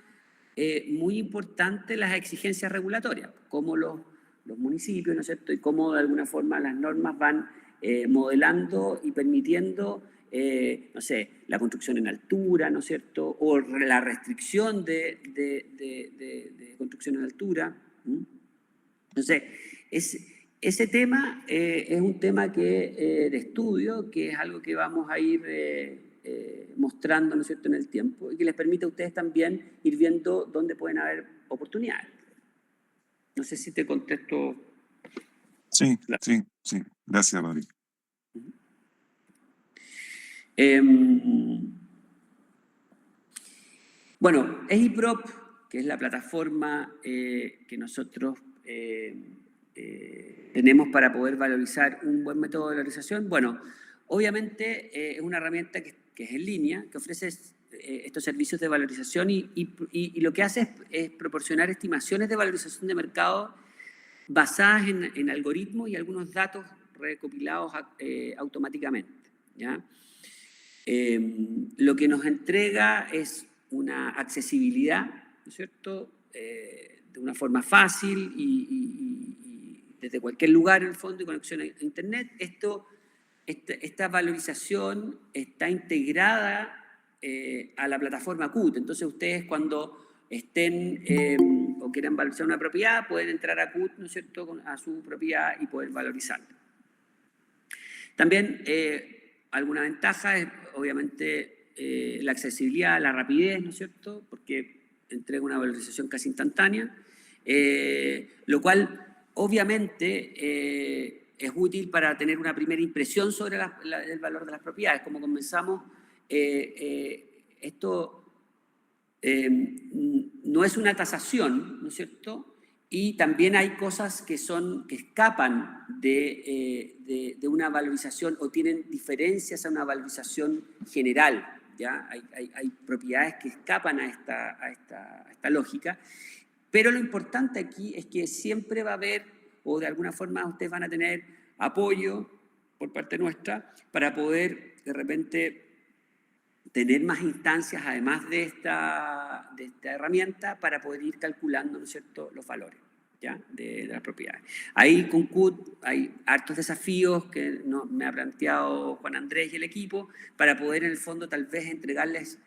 muy importante las exigencias regulatorias, como los municipios, ¿no es cierto?, y cómo de alguna forma las normas van modelando y permitiendo, no sé, la construcción en altura, ¿no es cierto?, o la restricción de construcción en altura. Entonces, ese tema es un tema de estudio, que es algo que vamos a ir mostrando, ¿no es cierto?, en el tiempo, y que les permite a ustedes también ir viendo dónde pueden haber oportunidades. No sé si te contesto. Sí. Gracias, Rodrigo. Bueno, EIPROP, que es la plataforma que nosotros tenemos para poder valorizar un buen método de valorización, bueno, obviamente es una herramienta que es en línea, que ofrece estos servicios de valorización y lo que hace es proporcionar estimaciones de valorización de mercado basadas en algoritmos y algunos datos recopilados automáticamente, ¿ya? Lo que nos entrega es una accesibilidad, ¿no es cierto?, de una forma fácil y desde cualquier lugar en el fondo y conexión a Internet. Esta valorización está integrada a la plataforma CUT. Entonces ustedes, cuando estén o quieran valorizar una propiedad, pueden entrar a CUT, ¿no es cierto?, a su propiedad y poder valorizarla. También alguna ventaja es obviamente la accesibilidad, la rapidez, ¿no es cierto?, porque entrega una valorización casi instantánea, lo cual obviamente es útil para tener una primera impresión sobre el valor de las propiedades. Como comenzamos, esto no es una tasación, ¿no es cierto?, y también hay cosas que escapan de una valorización o tienen diferencias a una valorización general, ¿ya? Hay propiedades que escapan a esta lógica, pero lo importante aquí es que siempre va a haber, o de alguna forma ustedes van a tener apoyo por parte nuestra para poder de repente tener más instancias, además de esta herramienta, para poder ir calculando, ¿no es cierto?, los valores, ¿ya?, de las propiedades. Ahí con CUT hay hartos desafíos que me ha planteado Juan Andrés y el equipo para poder en el fondo tal vez entregarles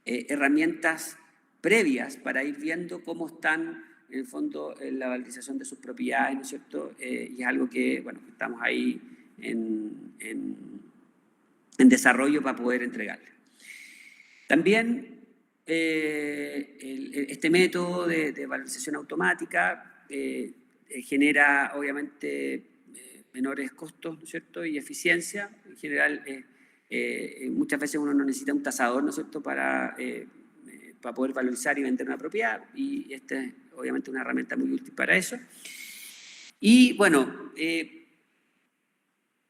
herramientas previas para ir viendo cómo están en el fondo la valorización de sus propiedades, ¿no es cierto?, y es algo que, bueno, estamos ahí en desarrollo para poder entregarles. También este método de valorización automática genera obviamente menores costos, ¿no es cierto?, y eficiencia. En general muchas veces uno no necesita un tasador, ¿no es cierto?, para poder valorizar y vender una propiedad, y esta es obviamente una herramienta muy útil para eso. Y bueno,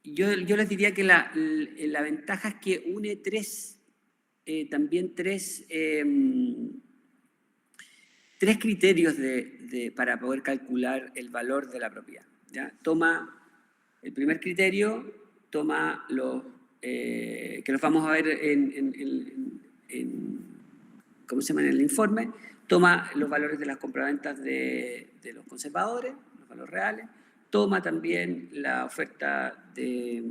yo les diría que la ventaja es que une tres criterios para poder calcular el valor de la propiedad, ¿ya? El primer criterio toma que los vamos a ver ¿cómo se llama? En el informe, toma los valores de las compraventas de los conservadores, los valores reales, toma también la oferta de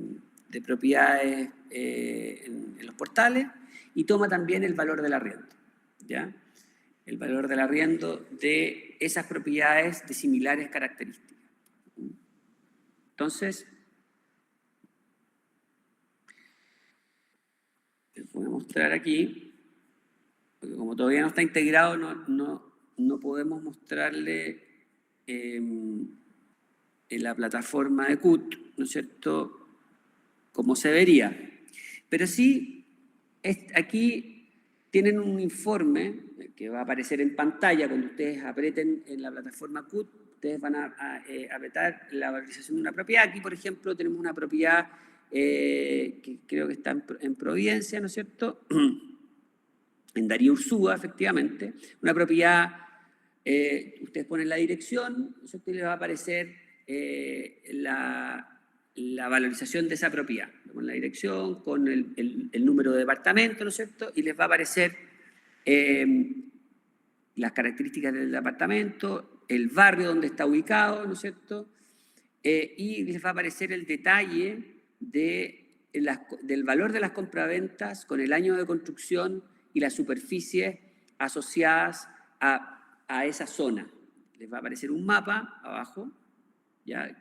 propiedades en los portales y toma también el valor del arriendo, ¿ya? El valor del arriendo de esas propiedades de similares características. Entonces, les voy a mostrar aquí, porque como todavía no está integrado, no podemos mostrarle en la plataforma de CUT, ¿no es cierto?, como se vería. Pero sí, aquí tienen un informe que va a aparecer en pantalla cuando ustedes aprieten en la plataforma CUT. Ustedes van a apretar la valorización de una propiedad. Aquí, por ejemplo, tenemos una propiedad que creo que está en Providencia, ¿no es cierto?, en Darío Ursúa, efectivamente. Una propiedad, ustedes ponen la dirección, ¿no es cierto?, y les va a aparecer la valorización de esa propiedad. Con la dirección, con el número de departamento, ¿no es cierto?, y les va a aparecer las características del departamento, el barrio donde está ubicado, ¿no es cierto?, y les va a aparecer el detalle del valor de las compraventas con el año de construcción y las superficies asociadas a esa zona. Les va a aparecer un mapa abajo, ¿ya?,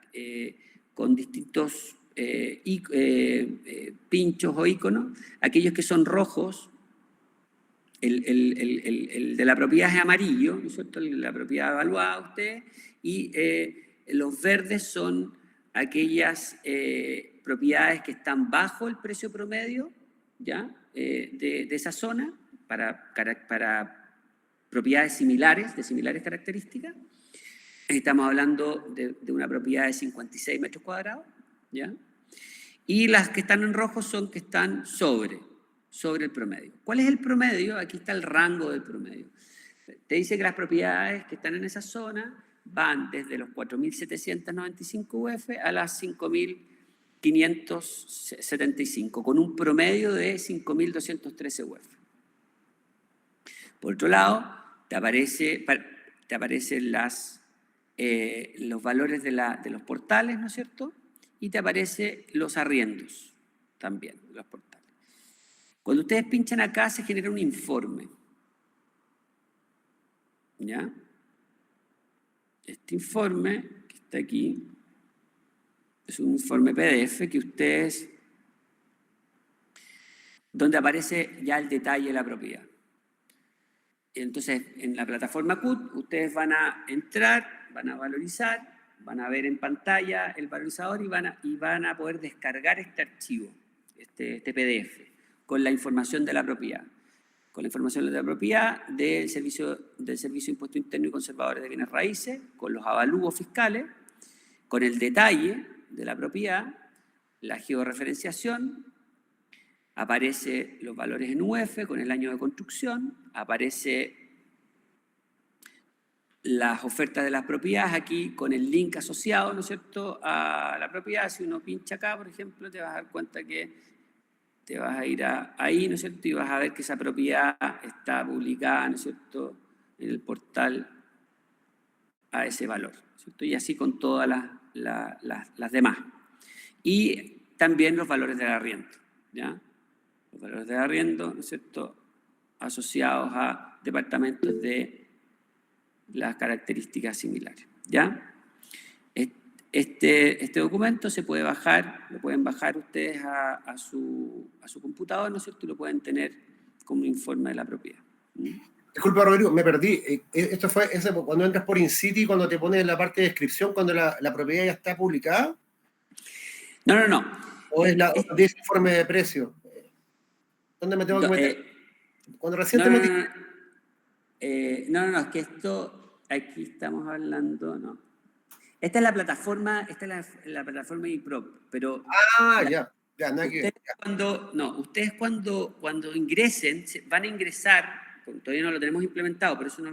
con distintos pinchos o iconos. Aquellos que son rojos, el de la propiedad es amarillo, ¿no es cierto?, la propiedad evaluada usted, y los verdes son aquellas propiedades que están bajo el precio promedio, ¿ya?, de esa zona, para propiedades similares, de similares características. Estamos hablando de una propiedad de 56 metros cuadrados, ¿ya? Y las que están en rojo son que están sobre el promedio. ¿Cuál es el promedio? Aquí está el rango del promedio. Te dice que las propiedades que están en esa zona van desde los 4.795 UF a las 5.575, con un promedio de 5.213 UF. Por otro lado, te aparecen los valores de los portales, ¿no es cierto?, y te aparecen los arriendos también de los portales. Cuando ustedes pinchan acá, se genera un informe, ¿ya? Este informe que está aquí es un informe PDF que ustedes, donde aparece ya el detalle de la propiedad. Entonces, en la plataforma CUT, ustedes van a entrar, van a valorizar, van a ver en pantalla el valorizador y van a poder descargar este archivo, este PDF, con la información de la propiedad. Con la información de la propiedad del Servicio de Impuesto Interno y Conservadores de Bienes Raíces, con los avalúos fiscales, con el detalle de la propiedad, la georreferenciación, aparece los valores en UF con el año de construcción, aparece las ofertas de las propiedades aquí con el link asociado, ¿no es cierto?, a la propiedad. Si uno pincha acá, por ejemplo, te vas a dar cuenta que te vas a ir ahí, ¿no es cierto?, y vas a ver que esa propiedad está publicada, ¿no es cierto?, en el portal a ese valor, ¿no es cierto?, y así con todas las demás. Y también los valores del arriendo, ¿ya? Los valores del arriendo, ¿no es cierto?, asociados a departamentos de las características similares, ¿ya? Este documento se puede bajar, lo pueden bajar ustedes a su computador, ¿no es cierto?, y lo pueden tener como un informe de la propiedad. Disculpa, Rodrigo, me perdí. ¿Esto fue cuando entras por InCity, cuando te pones en la parte de descripción, cuando la propiedad ya está publicada? No. ¿O es ese informe de precio? ¿Dónde me tengo que meter? Cuando recién te metí. No, es que esto, aquí estamos hablando, no. Esta es la plataforma, la plataforma IPROP, pero... Ya, nada que ver. Ustedes cuando ingresen, van a ingresar, porque todavía no lo tenemos implementado, por eso lo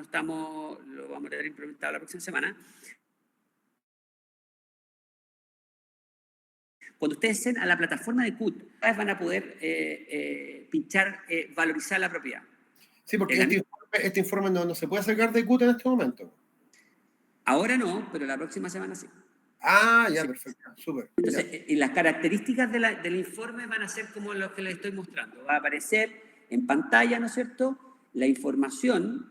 vamos a tener implementado la próxima semana. Cuando ustedes estén a la plataforma de CUT, ustedes van a poder pinchar, valorizar la propiedad. Sí, porque este informe no se puede sacar de CUT en este momento. Ahora no, pero la próxima semana sí. Ya, sí. Perfecto, súper. Entonces, y las características del informe van a ser como los que les estoy mostrando. Va a aparecer en pantalla, ¿no es cierto?, la información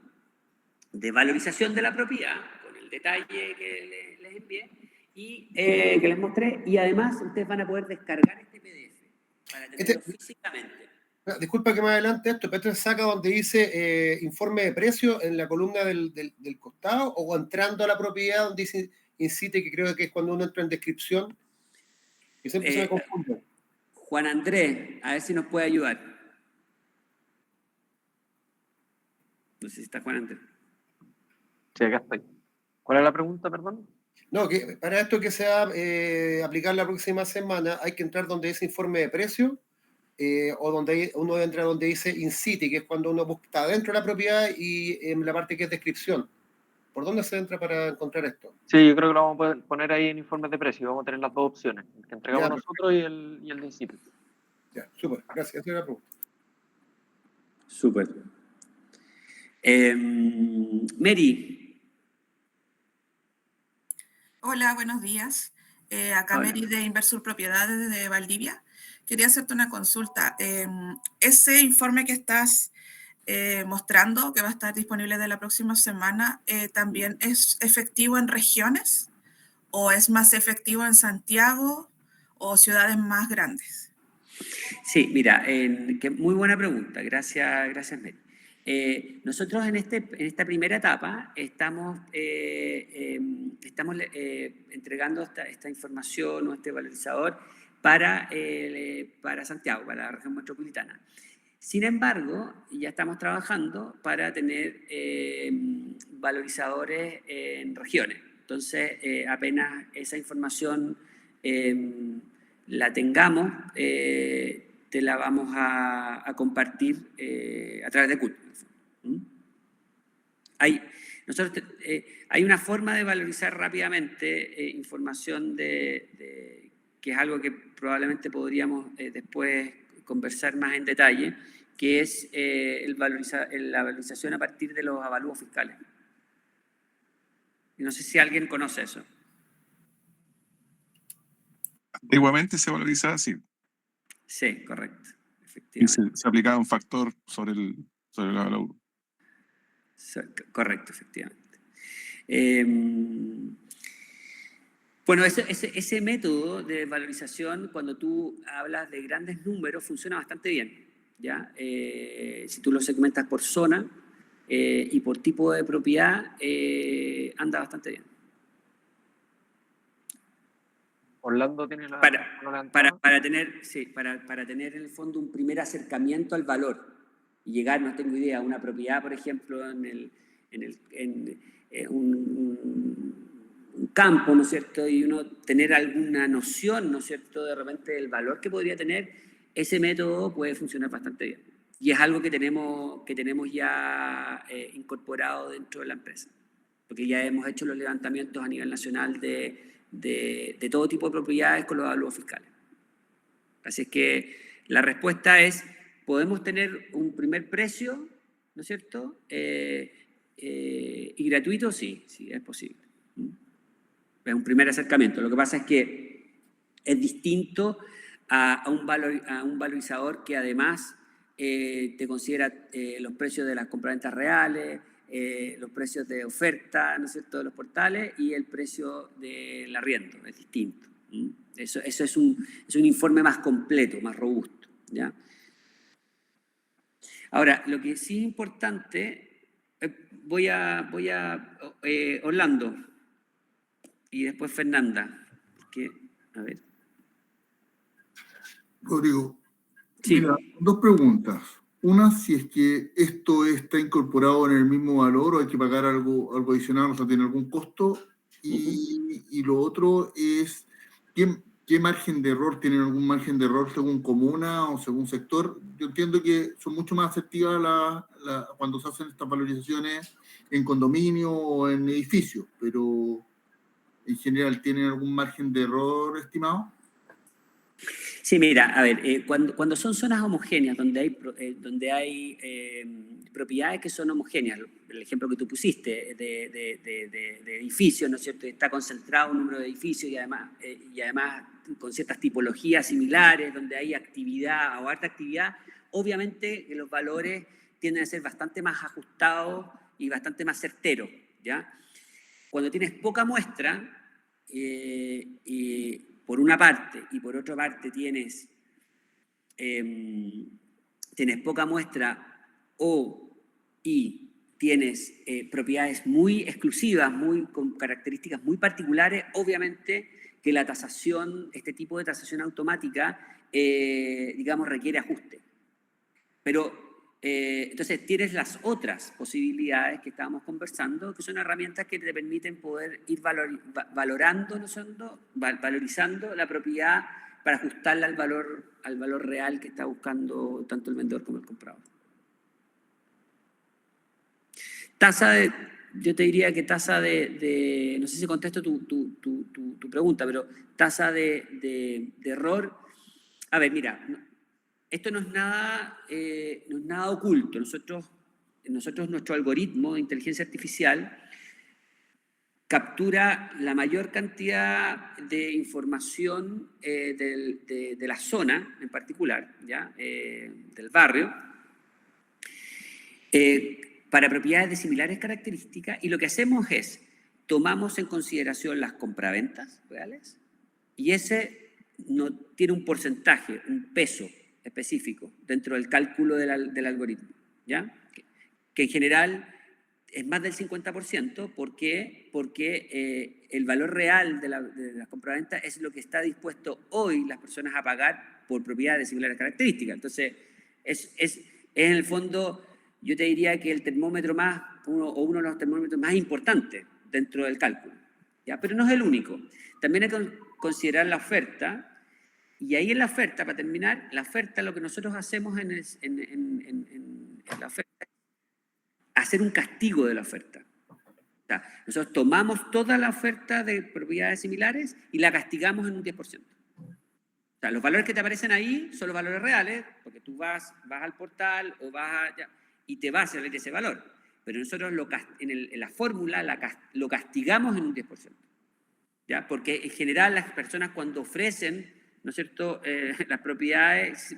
de valorización de la propiedad, con el detalle que les envié y que les mostré, y además ustedes van a poder descargar este PDF para tenerlo físicamente. Disculpa que me adelante esto, pero esto se saca donde dice informe de precio en la columna del costado, o entrando a la propiedad donde dice incite, que creo que es cuando uno entra en descripción, que siempre se me confunde. Juan Andrés, a ver si nos puede ayudar. No sé si está Juan Andrés. Sí, acá estoy. ¿Cuál es la pregunta, perdón? No, que para esto que se va a aplicar la próxima semana, hay que entrar donde dice informe de precio, o donde uno entra donde dice in-city, que es cuando uno está dentro de la propiedad, y en la parte que es descripción. ¿Por dónde se entra para encontrar esto? Sí, yo creo que lo vamos a poder poner ahí en informes de precio. Vamos a tener las dos opciones, el que entregamos Ya, nosotros y el de INCITE. Ya, súper, gracias. Esa era la pregunta. Súper. Mary. Hola, buenos días. Acá Hola. Mary de Inversur Propiedades de Valdivia. Quería hacerte una consulta. Ese informe que estás mostrando, que va a estar disponible de la próxima semana, ¿también es efectivo en regiones? ¿O es más efectivo en Santiago o ciudades más grandes? Sí, mira, muy buena pregunta. Gracias, Mary. Nosotros en esta primera etapa estamos entregando esta información o este valorizador para Santiago, para la región metropolitana. Sin embargo, ya estamos trabajando para tener valorizadores en regiones. Entonces, apenas esa información la tengamos, te la vamos a compartir a través de CUT. Hay una forma de valorizar rápidamente información que es algo que probablemente podríamos después conversar más en detalle, que es la valorización a partir de los avalúos fiscales. No sé si alguien conoce eso. Antiguamente se valorizaba así. Sí, correcto. Y se aplicaba un factor sobre el valor. Correcto, efectivamente. Bueno, ese método de valorización, cuando tú hablas de grandes números, funciona bastante bien, ¿ya? Si tú lo segmentas por zona y por tipo de propiedad, anda bastante bien. Orlando tiene la... para tener en el fondo un primer acercamiento al valor y llegar, no tengo idea, a una propiedad, por ejemplo, en un campo, ¿no es cierto? Y uno tener alguna noción, ¿no es cierto?, de repente del valor que podría tener, ese método puede funcionar bastante bien. Y es algo que tenemos ya incorporado dentro de la empresa, porque ya hemos hecho los levantamientos a nivel nacional de todo tipo de propiedades con los avalúos fiscales. Así es que la respuesta es, podemos tener un primer precio, ¿no es cierto?, y gratuito, sí, es posible. Es un primer acercamiento. Lo que pasa es que es distinto a un valorizador que además te considera los precios de las compraventas reales, los precios de oferta, ¿no es cierto?, de los portales y el precio del arriendo. Es distinto. Eso es un informe más completo, más robusto, ¿ya? Ahora, lo que sí es importante, voy a Orlando y después Fernanda. A ver. Rodrigo, Sí. Mira, dos preguntas. Una, si es que esto está incorporado en el mismo valor o hay que pagar algo adicional, o sea, tiene algún costo. Y lo otro es, ¿qué margen de error? ¿Tienen algún margen de error según comuna o según sector? Yo entiendo que son mucho más efectivas cuando se hacen estas valorizaciones en condominio o en edificios, pero en general, ¿tienen algún margen de error estimado? Sí, mira, a ver, cuando son zonas homogéneas, donde hay propiedades que son homogéneas, el ejemplo que tú pusiste de edificios, ¿no es cierto? Está concentrado un número de edificios y además con ciertas tipologías similares, donde hay actividad o alta actividad, obviamente que los valores tienden a ser bastante más ajustados y bastante más certeros, ¿ya? Cuando tienes poca muestra, por una parte, y por otra parte tienes poca muestra y tienes propiedades muy exclusivas, con características muy particulares, obviamente que la tasación, este tipo de tasación automática, digamos, requiere ajuste. Pero entonces tienes las otras posibilidades que estábamos conversando, que son herramientas que te permiten poder ir valorizando la propiedad para ajustarla al valor real que está buscando tanto el vendedor como el comprador. Yo te diría que tasa no sé si contesto tu pregunta, pero tasa de error. A ver, mira, esto no es nada oculto. Nosotros, nuestro algoritmo de inteligencia artificial captura la mayor cantidad de información de la zona en particular, ¿ya? Del barrio, para propiedades de similares características, y lo que hacemos es, tomamos en consideración las compraventas reales, y ese no tiene un porcentaje, un peso específico dentro del cálculo del algoritmo, ¿ya? Que en general es más del 50%, porque el valor real de las compraventas es lo que está dispuesto hoy las personas a pagar por propiedades de similares características. Entonces, es en el fondo, yo te diría que el termómetro uno de los termómetros más importantes dentro del cálculo, ¿ya? Pero no es el único. También hay que considerar la oferta. Y ahí en la oferta, para terminar, lo que nosotros hacemos en la oferta es hacer un castigo de la oferta. O sea, nosotros tomamos toda la oferta de propiedades similares y la castigamos en un 10%. O sea, los valores que te aparecen ahí son los valores reales, porque tú vas al portal o y te va a salir ese valor. Pero nosotros en la fórmula lo castigamos en un 10%. ¿Ya? Porque en general las personas cuando ofrecen, ¿no es cierto?, las propiedades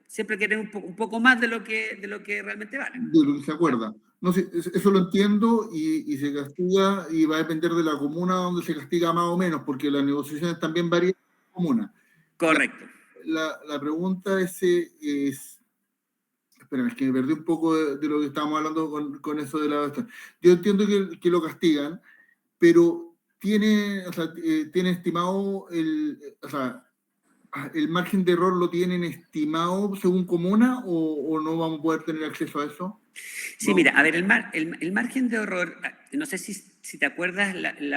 siempre quieren un poco más de lo que realmente valen. De lo que se acuerda. No sé, eso lo entiendo y se castiga y va a depender de la comuna donde se castiga más o menos, porque las negociaciones también varían en la comuna. Correcto. La pregunta es, espérame, es que me perdí un poco de lo que estábamos hablando con eso de la... Yo entiendo que lo castigan, pero tiene estimado ¿el margen de error lo tienen estimado según comuna o no vamos a poder tener acceso a eso? Sí, no. Mira, a ver, el margen de error, no sé si te acuerdas, el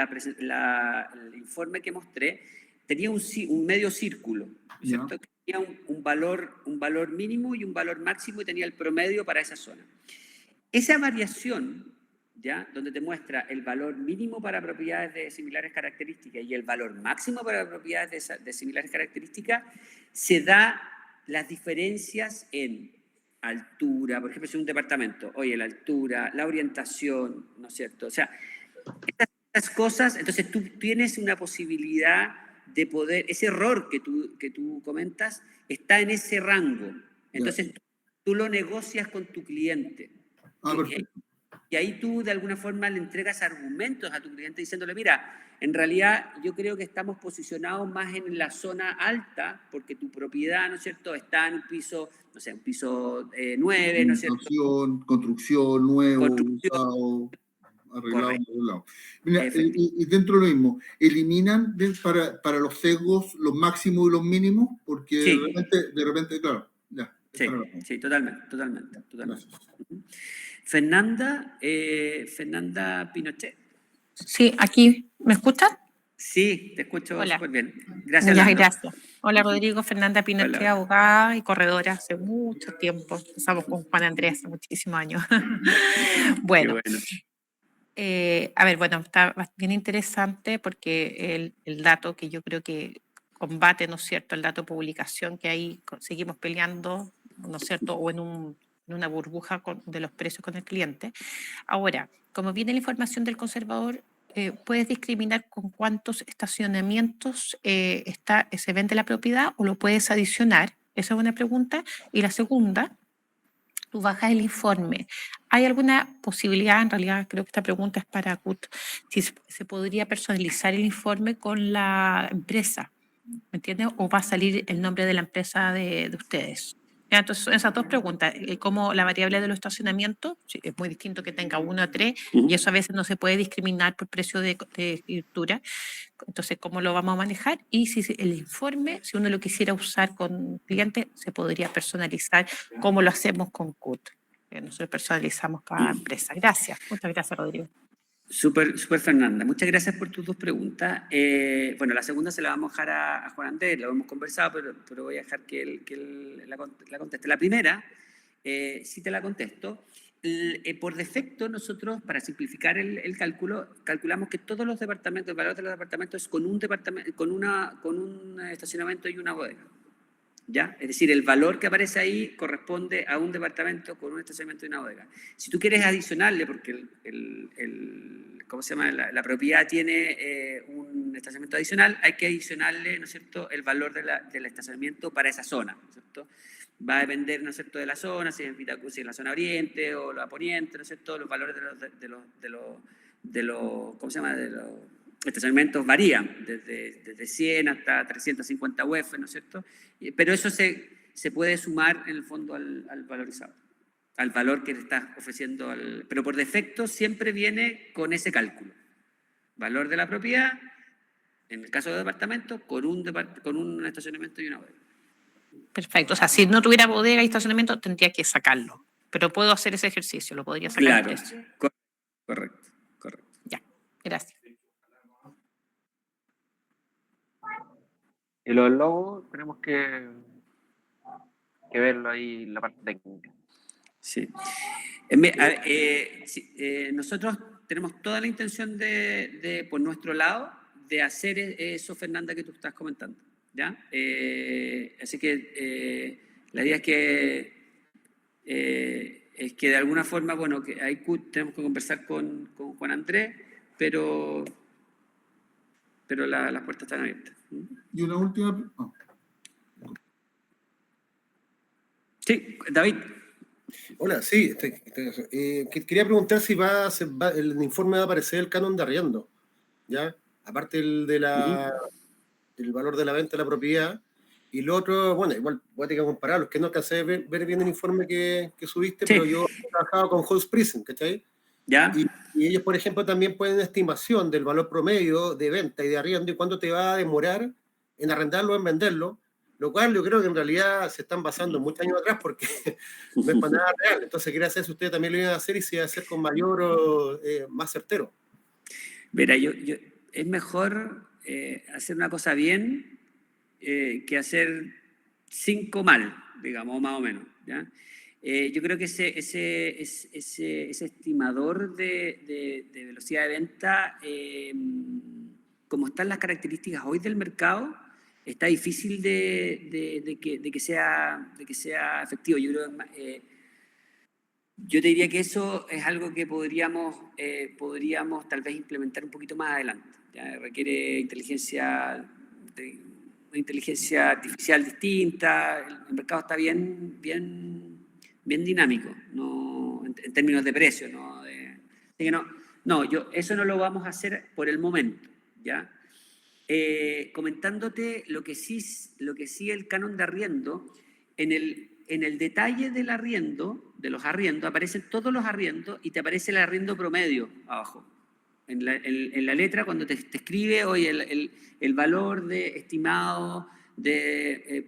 informe que mostré, tenía un medio círculo, ¿cierto? Que tenía un valor mínimo y un valor máximo y tenía el promedio para esa zona. Esa variación, ¿ya? Donde te muestra el valor mínimo para propiedades de similares características y el valor máximo para propiedades de similares características, se da las diferencias en altura, por ejemplo, si es un departamento, oye, la altura, la orientación, ¿no es cierto? O sea, estas cosas, entonces tú tienes una posibilidad de poder, ese error que tú comentas, está en ese rango. Entonces tú lo negocias con tu cliente. Y ahí tú de alguna forma le entregas argumentos a tu cliente diciéndole, mira, en realidad yo creo que estamos posicionados más en la zona alta porque tu propiedad, ¿no es cierto?, está en un piso, no sé, un piso 9, ¿no es cierto? Construcción, nuevo, usado, arreglado en todos lados. Mira, y dentro de lo mismo, ¿eliminan para los sesgos los máximos y los mínimos? Porque sí. de repente, claro, Sí, sí, totalmente. Fernanda Pinochet. Sí, aquí. ¿Me escuchan? Sí, te escucho Hola. súper bien. Gracias, Ya, Lando. gracias. Hola, Rodrigo. Fernanda Pinochet, Hola. abogada y corredora hace mucho tiempo. Empezamos con Juan Andrés hace muchísimos años. Bueno, Qué bueno. a ver, bueno, está bien interesante porque el dato que yo creo que combate, ¿no es cierto?, el dato de publicación que ahí seguimos peleando, ¿no es cierto?, o en una burbuja de los precios con el cliente. Ahora, como viene la información del conservador, ¿puedes discriminar con cuántos estacionamientos se vende la propiedad o lo puedes adicionar? Esa es una pregunta. Y la segunda, tú bajas el informe. ¿Hay alguna posibilidad, en realidad creo que esta pregunta es para CUT, si se podría personalizar el informe con la empresa? ¿Me entiendes? ¿O va a salir el nombre de la empresa de ustedes? Ya, entonces, esas dos preguntas, como la variable de los estacionamientos, sí, es muy distinto que tenga 1 a 3, y eso a veces no se puede discriminar por precio de escritura. Entonces, ¿cómo lo vamos a manejar? Y si el informe, si uno lo quisiera usar con clientes, se podría personalizar, como lo hacemos con CUT. Nosotros personalizamos cada empresa. Gracias. Muchas gracias, Rodrigo. Súper, Fernanda. Muchas gracias por tus dos preguntas. Bueno, la segunda se la vamos a dejar a Juan Andrés, lo hemos conversado, pero voy a dejar que él la conteste. La primera, sí te la contesto. Por defecto, nosotros, para simplificar el cálculo, calculamos que todos los departamentos, el valor de los departamentos es con un estacionamiento y una bodega. ¿Ya? Es decir, el valor que aparece ahí corresponde a un departamento con un estacionamiento y una bodega. Si tú quieres adicionarle, porque ¿cómo se llama? La propiedad tiene un estacionamiento adicional, hay que adicionarle, ¿no es cierto?, el valor del estacionamiento para esa zona, ¿no es cierto? Va a depender, ¿no es cierto?, de la zona, si es la zona oriente o la poniente, ¿no es cierto?, los valores de los ¿cómo se llama?, de los estacionamientos varían, desde 100 hasta 350 UF, ¿no es cierto? Pero eso se puede sumar en el fondo al valorizado, al valor que le estás ofreciendo. Pero por defecto siempre viene con ese cálculo. Valor de la propiedad, en el caso de departamento, con un estacionamiento y una bodega. Perfecto. O sea, si no tuviera bodega y estacionamiento, tendría que sacarlo. Pero puedo hacer ese ejercicio, lo podría sacar. Claro, correcto. Ya, gracias. Y lo del logo tenemos que verlo ahí en la parte técnica. Sí. Nosotros tenemos toda la intención por nuestro lado, de hacer eso, Fernanda, que tú estás comentando, ¿ya? Así que la idea es que de alguna forma, bueno, que ahí tenemos que conversar con Juan Andrés, pero las puertas están abiertas. Y una última... Oh. Sí, David. Hola, sí. Quería preguntar si el informe va a aparecer el canon de arriendo, ¿ya? Aparte del valor de la venta de la propiedad. Y lo otro, bueno, igual voy a tener que comparar, los que no alcancé a ver bien el informe que subiste, sí. Pero yo he trabajado con House Prison, ¿cachai? ¿Ya? Y ellos, por ejemplo, también ponen estimación del valor promedio de venta y de arriendo y cuánto te va a demorar en arrendarlo o en venderlo, lo cual yo creo que en realidad se están basando muchos años atrás porque no es para nada real. Entonces quería saber si ustedes también lo iban a hacer y si iba a hacer con mayor o más certero. Mira, es mejor hacer una cosa bien que hacer 5 mal, digamos, más o menos, ¿ya? Yo creo que ese estimador de velocidad de venta, como están las características hoy del mercado, está difícil de que sea efectivo. Yo te diría que eso es algo que podríamos tal vez implementar un poquito más adelante. ¿Ya? Requiere inteligencia artificial distinta. El mercado está bien dinámico, ¿no? En términos de precio, ¿no? Eso no lo vamos a hacer por el momento, ¿ya? Comentándote lo que sí el canon de arriendo, en el detalle del arriendo, de los arriendos, aparecen todos los arriendos y te aparece el arriendo promedio abajo. En la letra, cuando te escribe hoy el valor estimado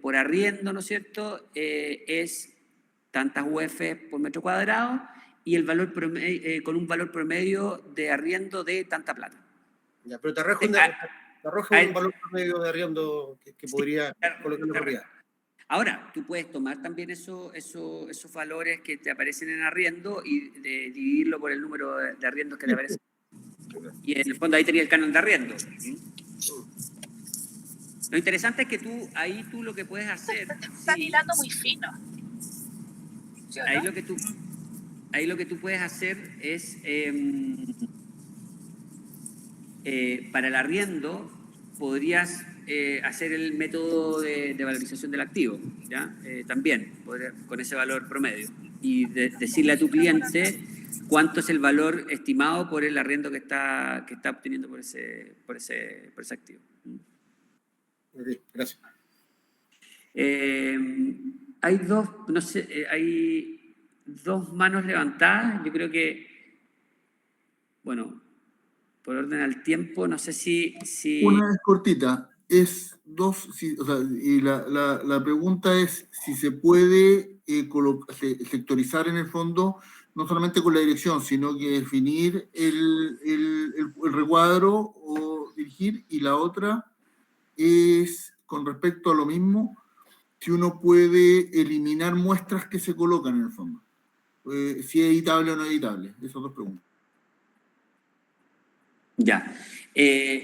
por arriendo, ¿no es cierto?, es tantas UF por metro cuadrado y el valor con un valor promedio de arriendo de tanta plata. Ya, pero te arroja un valor promedio de arriendo que podría colocar la propiedad. Ahora, tú puedes tomar también esos valores que te aparecen en arriendo y dividirlo por el número de arriendos que te aparecen. Y en el fondo ahí tenía el canon de arriendo. Lo interesante es que tú lo que puedes hacer... Está hilando muy fino. ¿Sí o no? Ahí lo que tú puedes hacer es, para el arriendo, podrías hacer el método de valorización del activo, ¿ya? También, con ese valor promedio. Y decirle a tu cliente cuánto es el valor estimado por el arriendo que está obteniendo por ese activo. Ok, gracias. Hay dos manos levantadas. Yo creo que, bueno, por orden al tiempo, no sé si... Una es cortita, es dos, o sea, y la pregunta es si se puede sectorizar en el fondo, no solamente con la dirección, sino que definir el recuadro o dirigir, y la otra es con respecto a lo mismo, si uno puede eliminar muestras que se colocan en el fondo. Si es editable o no editable. Esas dos preguntas. Ya.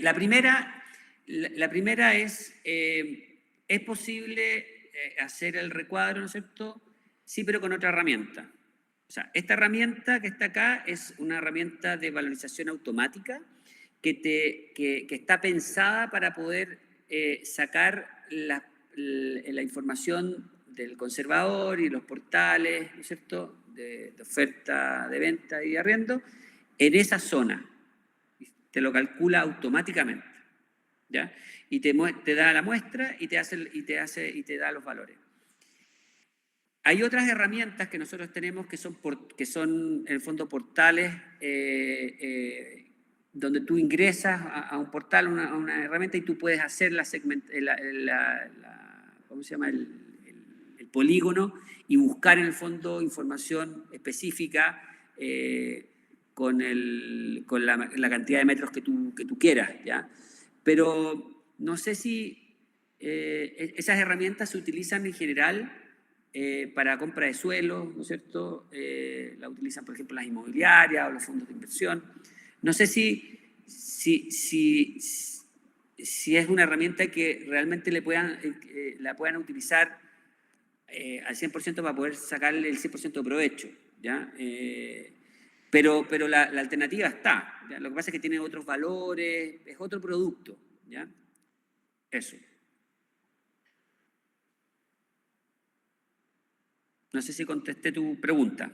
La primera es posible hacer el recuadro, ¿no es cierto? Sí, pero con otra herramienta. O sea, esta herramienta que está acá es una herramienta de valorización automática que está pensada para poder sacar la información del conservador y los portales, ¿no es cierto?, de oferta, de venta y de arriendo, en esa zona. Te lo calcula automáticamente, ¿ya? Y te da la muestra y te da los valores. Hay otras herramientas que nosotros tenemos que son en el fondo portales donde tú ingresas a un portal, a una herramienta, y tú puedes hacer ¿cómo se llama? El polígono y buscar en el fondo información específica con la cantidad de metros que tú quieras, ¿ya? Pero no sé si esas herramientas se utilizan en general para compra de suelo, ¿no es cierto? La utilizan, por ejemplo, las inmobiliarias o los fondos de inversión. No sé si es una herramienta que realmente la puedan utilizar al 100% para poder sacarle el 100% de provecho, ¿ya? Pero la alternativa está, ¿ya? Lo que pasa es que tiene otros valores, es otro producto, ¿ya? Eso. No sé si contesté tu pregunta.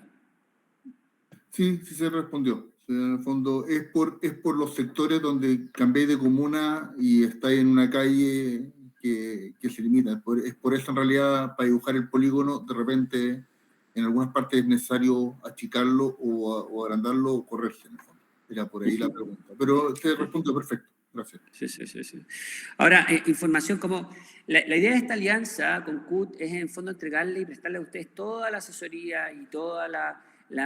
Sí, sí se respondió. En el fondo es por los sectores donde cambié de comuna y está en una calle que se limita. Es por eso en realidad, para dibujar el polígono, de repente en algunas partes es necesario achicarlo o agrandarlo o correrse. En el fondo. Era por ahí la pregunta. Pero se respondió perfecto. Gracias. Sí. Ahora, información como... La idea de esta alianza con CUT es en fondo entregarle y prestarle a ustedes toda la asesoría y toda la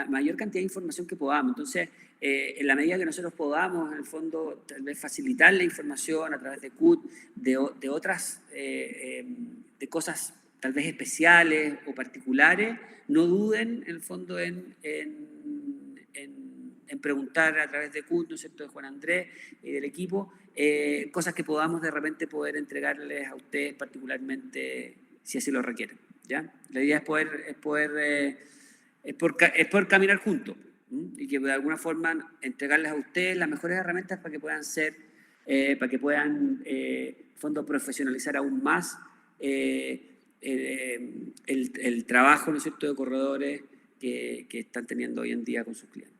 mayor cantidad de información que podamos. Entonces, en la medida que nosotros podamos, en el fondo, tal vez facilitar la información a través de CUT, de otras, de cosas tal vez especiales o particulares, no duden, en el fondo, en preguntar a través de CUT, ¿no es cierto?, de Juan Andrés y del equipo, cosas que podamos de repente poder entregarles a ustedes particularmente si así lo requieren, ¿ya? La idea es poder caminar juntos, ¿sí? Y que de alguna forma entregarles a ustedes las mejores herramientas para que puedan fondo profesionalizar aún más el trabajo, ¿no es cierto?, de corredores que están teniendo hoy en día con sus clientes.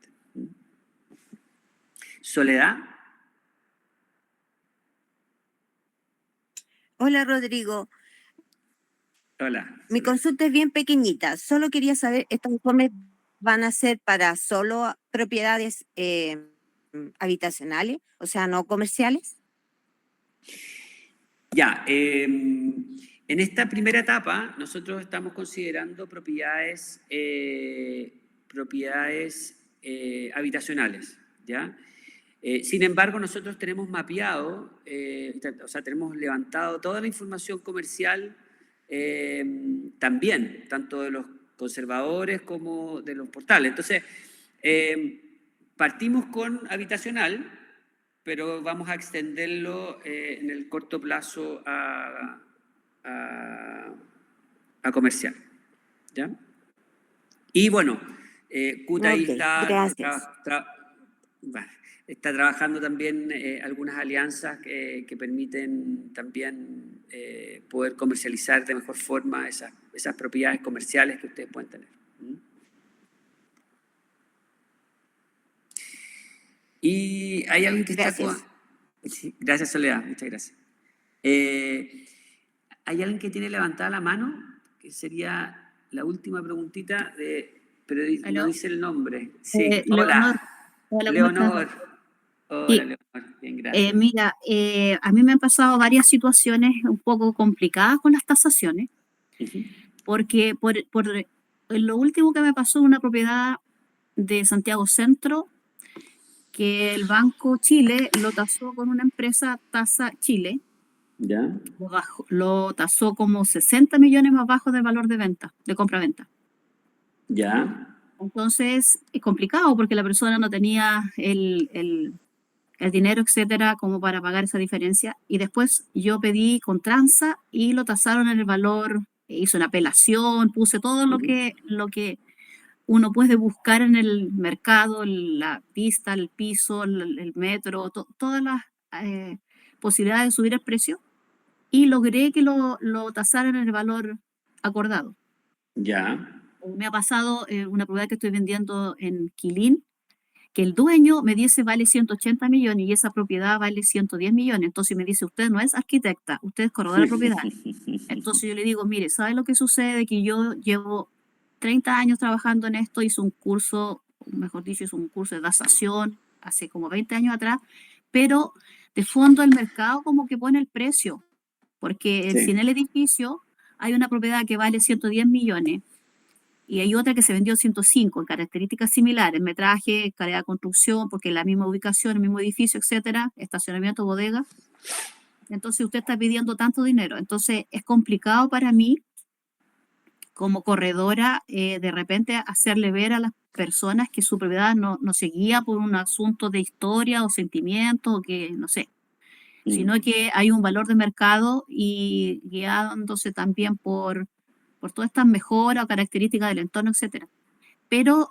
Soledad. Hola, Rodrigo. Hola. Mi consulta es bien pequeñita. Solo quería saber, ¿estos informes van a ser para solo propiedades habitacionales, o sea, no comerciales? Ya. En esta primera etapa, nosotros estamos considerando propiedades habitacionales, ¿ya? Sin embargo, nosotros tenemos mapeado, o sea, tenemos levantado toda la información comercial también, tanto de los conservadores como de los portales. Entonces, partimos con habitacional, pero vamos a extenderlo en el corto plazo a comercial, ¿ya? Y bueno, CUTA ahí está trabajando también algunas alianzas que permiten también poder comercializar de mejor forma esas propiedades comerciales que ustedes pueden tener. Y hay alguien que Gracias. está... Sí, gracias, Soledad, muchas gracias. ¿Hay alguien que tiene levantada la mano? Que sería la última preguntita, pero no dice el nombre. Sí, Leonor. Hola, ¿Cómo estás? Leonor. Hola, Leonor. Bien, gracias. Mira, a mí me han pasado varias situaciones un poco complicadas con las tasaciones, porque lo último que me pasó una propiedad de Santiago Centro, que el Banco Chile lo tasó con una empresa Tasa Chile. ¿Ya? Lo tasó como 60 millones más bajo del valor de venta, de compra-venta. ¿Ya? Entonces, es complicado porque la persona no tenía el dinero, etcétera, como para pagar esa diferencia. Y después yo pedí con tranza y lo tasaron en el valor, hice una apelación, puse todo lo que uno puede buscar en el mercado, la pista, el piso, el metro, todas las posibilidades de subir el precio, y logré que lo tasaran en el valor acordado. Ya. Me ha pasado una propiedad que estoy vendiendo en Quilín, que el dueño me dice vale 180 millones y esa propiedad vale 110 millones. Entonces me dice, usted no es arquitecta, usted es corredora de propiedades. Entonces yo le digo, mire, ¿sabe lo que sucede? Que yo llevo 30 años trabajando en esto, hice un curso de tasación hace como 20 años atrás, pero de fondo el mercado como que pone el precio, porque si en el edificio hay una propiedad que vale 110 millones y hay otra que se vendió 105, en características similares, metraje, calidad de construcción, porque la misma ubicación, el mismo edificio, etcétera, estacionamiento, bodega. Entonces usted está pidiendo tanto dinero. Entonces es complicado para mí, como corredora, de repente hacerle ver a las personas que su propiedad no se guía por un asunto de historia o sentimientos, o que, no sé, sino que hay un valor de mercado y guiándose también por todas estas mejoras o características del entorno, etcétera. Pero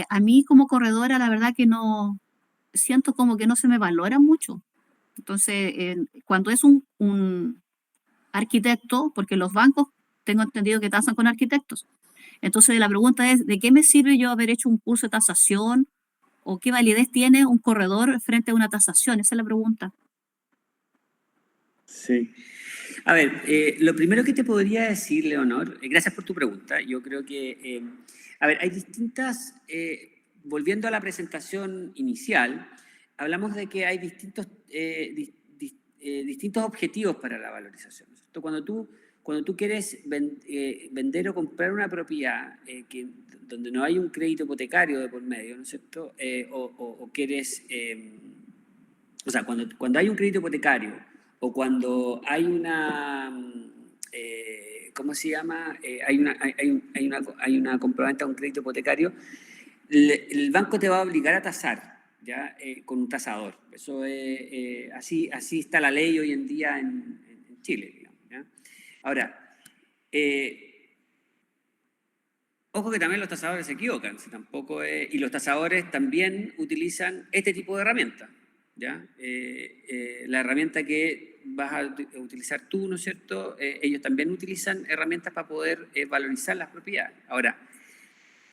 a mí como corredora, la verdad que no, siento como que no se me valora mucho. Entonces, cuando es un arquitecto, porque los bancos tengo entendido que tasan con arquitectos. Entonces la pregunta es, ¿de qué me sirve yo haber hecho un curso de tasación? ¿O qué validez tiene un corredor frente a una tasación? Esa es la pregunta. Sí. A ver, lo primero que te podría decir, Leonor, gracias por tu pregunta. Yo creo que, a ver, hay distintas, volviendo a la presentación inicial, hablamos de que hay distintos objetivos para la valorización. Cuando tú quieres vender o comprar una propiedad donde no hay un crédito hipotecario de por medio, ¿no es cierto? O quieres, o sea, cuando hay un crédito hipotecario o cuando hay una, ¿cómo se llama? Hay una compraventa de un crédito hipotecario, el banco te va a obligar a tasar, ¿ya? Con un tasador. Eso así está la ley hoy en día en Chile, digamos, ¿ya? Ahora, ojo que también los tasadores se equivocan, y los tasadores también utilizan este tipo de herramientas, ¿ya? La herramienta que vas a utilizar tú, ¿no es cierto? Ellos también utilizan herramientas para poder valorizar las propiedades. Ahora,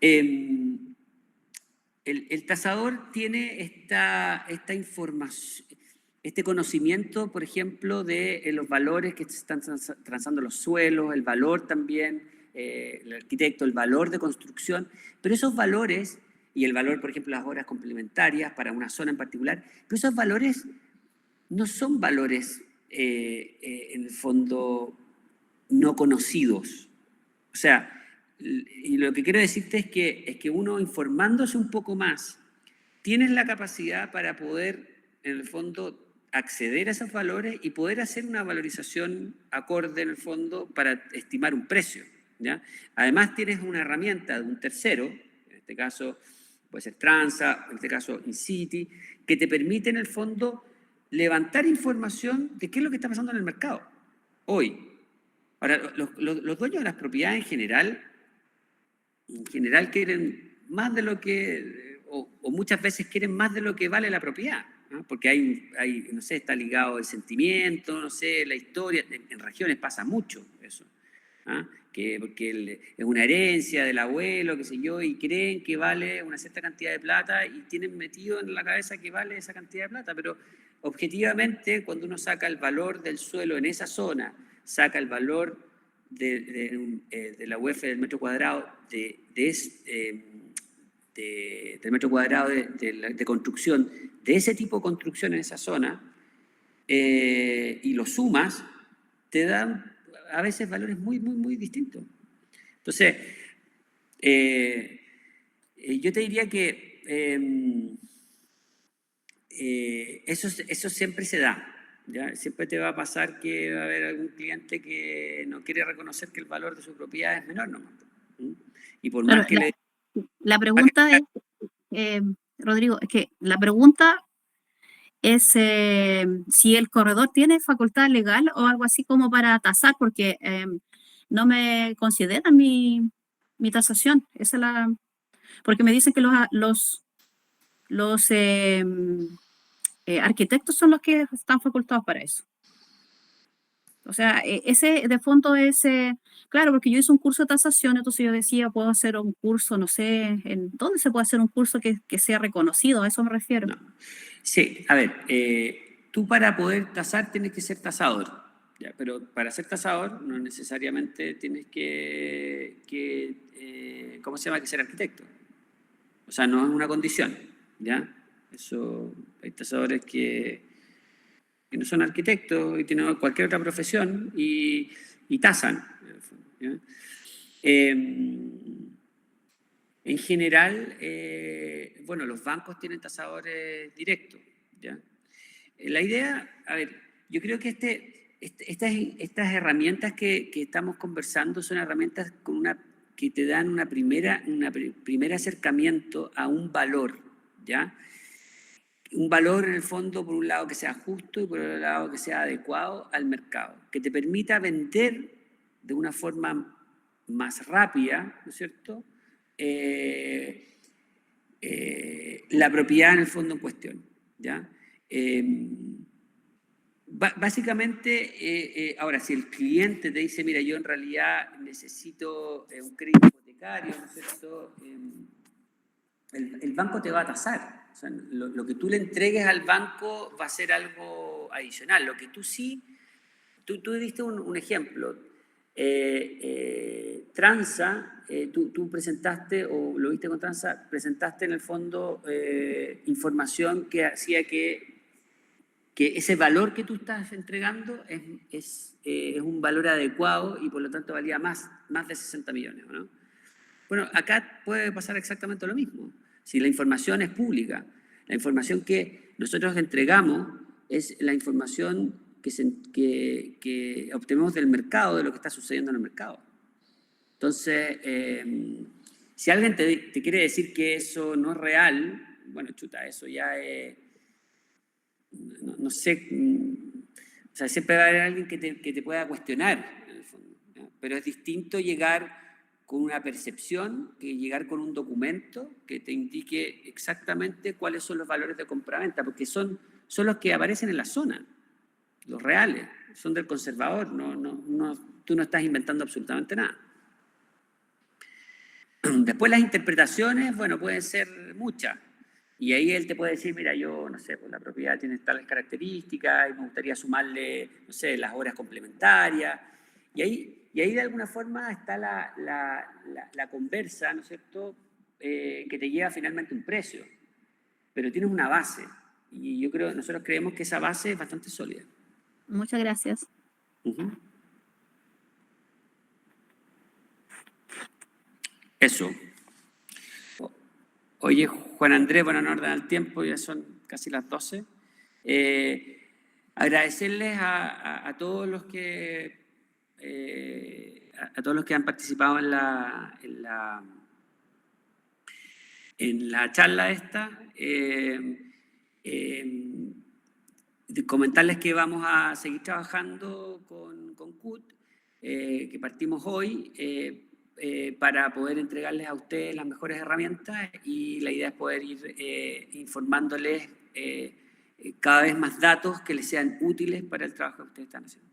el tasador tiene esta información, este conocimiento, por ejemplo, de los valores que están transando los suelos, el valor también, el arquitecto, el valor de construcción, pero esos valores, y el valor, por ejemplo, las obras complementarias para una zona en particular, pero esos valores no son valores, en el fondo, no conocidos. O sea, y lo que quiero decirte es que uno informándose un poco más, tienes la capacidad para poder, en el fondo, acceder a esos valores y poder hacer una valorización acorde, en el fondo, para estimar un precio, ¿ya? Además, tienes una herramienta de un tercero, en este caso puede ser Transa, en este caso InCity, que te permite, en el fondo, levantar información de qué es lo que está pasando en el mercado hoy. Ahora, los dueños de las propiedades en general quieren más de lo que, o muchas veces quieren más de lo que vale la propiedad, ¿no? Porque hay, no sé, está ligado el sentimiento, no sé, la historia. En regiones pasa mucho eso, ¿ah? Porque es una herencia del abuelo, qué sé yo, y creen que vale una cierta cantidad de plata y tienen metido en la cabeza que vale esa cantidad de plata, pero objetivamente, cuando uno saca el valor del suelo en esa zona, saca el valor de la UF del metro cuadrado del metro cuadrado de construcción, de ese tipo de construcción en esa zona, y lo sumas, te dan a veces valores muy, muy, muy distintos. Entonces, yo te diría que eso siempre se da, ¿ya? Siempre te va a pasar que va a haber algún cliente que no quiere reconocer que el valor de su propiedad es menor, ¿no? Y por Claro, más que le... la pregunta es, Rodrigo, es que la pregunta es si el corredor tiene facultad legal o algo así como para tasar, porque no me consideran mi tasación. Esa es la, porque me dicen que los arquitectos son los que están facultados para eso. O sea, ese de fondo es, claro, porque yo hice un curso de tasación, entonces yo decía, puedo hacer un curso, no sé, ¿en dónde se puede hacer un curso que sea reconocido? A eso me refiero. No. Sí, a ver, tú para poder tasar tienes que ser tasador, ¿ya? Pero para ser tasador no necesariamente tienes ¿cómo se llama? Que ser arquitecto. O sea, no es una condición, ¿ya? Eso, hay tasadores que no son arquitectos y tienen cualquier otra profesión y tasan, ¿ya? En general, bueno, los bancos tienen tasadores directos, ¿ya? La idea, a ver, yo creo que estas herramientas que estamos conversando son herramientas que te dan un primer acercamiento a un valor, ¿ya? Un valor en el fondo, por un lado, que sea justo y por otro lado, que sea adecuado al mercado, que te permita vender de una forma más rápida, ¿no es cierto?, la propiedad en el fondo en cuestión, ¿ya? Básicamente, ahora, si el cliente te dice, mira, yo en realidad necesito un crédito hipotecario, ¿no es cierto?, el banco te va a tasar. O sea, lo que tú le entregues al banco va a ser algo adicional. Lo que tú sí, tú diste un ejemplo. Transa, tú presentaste, o lo viste con Transa, presentaste en el fondo información que hacía que ese valor que tú estás entregando es un valor adecuado y por lo tanto valía más de 60 millones, ¿no? Bueno, acá puede pasar exactamente lo mismo. Si la información es pública, la información que nosotros entregamos es la información que obtenemos del mercado, de lo que está sucediendo en el mercado. Entonces, si alguien te quiere decir que eso no es real, bueno, chuta, eso ya es, no sé, o sea, siempre va a haber alguien que te pueda cuestionar, en el fondo, ¿no? Pero es distinto llegar con una percepción que llegar con un documento que te indique exactamente cuáles son los valores de compraventa, porque son los que aparecen en la zona, los reales, son del conservador, tú no estás inventando absolutamente nada. Después las interpretaciones, bueno, pueden ser muchas, y ahí él te puede decir, mira, yo, no sé, pues la propiedad tiene tales características y me gustaría sumarle, no sé, las horas complementarias, y ahí de alguna forma está la conversa, ¿no es cierto?, que te lleva finalmente un precio, pero tienes una base, y nosotros creemos que esa base es bastante sólida. Muchas gracias. Eso. Oye, Juan Andrés, bueno, en orden al tiempo, ya son casi las 12. Agradecerles a todos los que han participado en la charla esta. Comentarles que vamos a seguir trabajando con CUT, que partimos hoy, para poder entregarles a ustedes las mejores herramientas, y la idea es poder ir informándoles cada vez más datos que les sean útiles para el trabajo que ustedes están haciendo.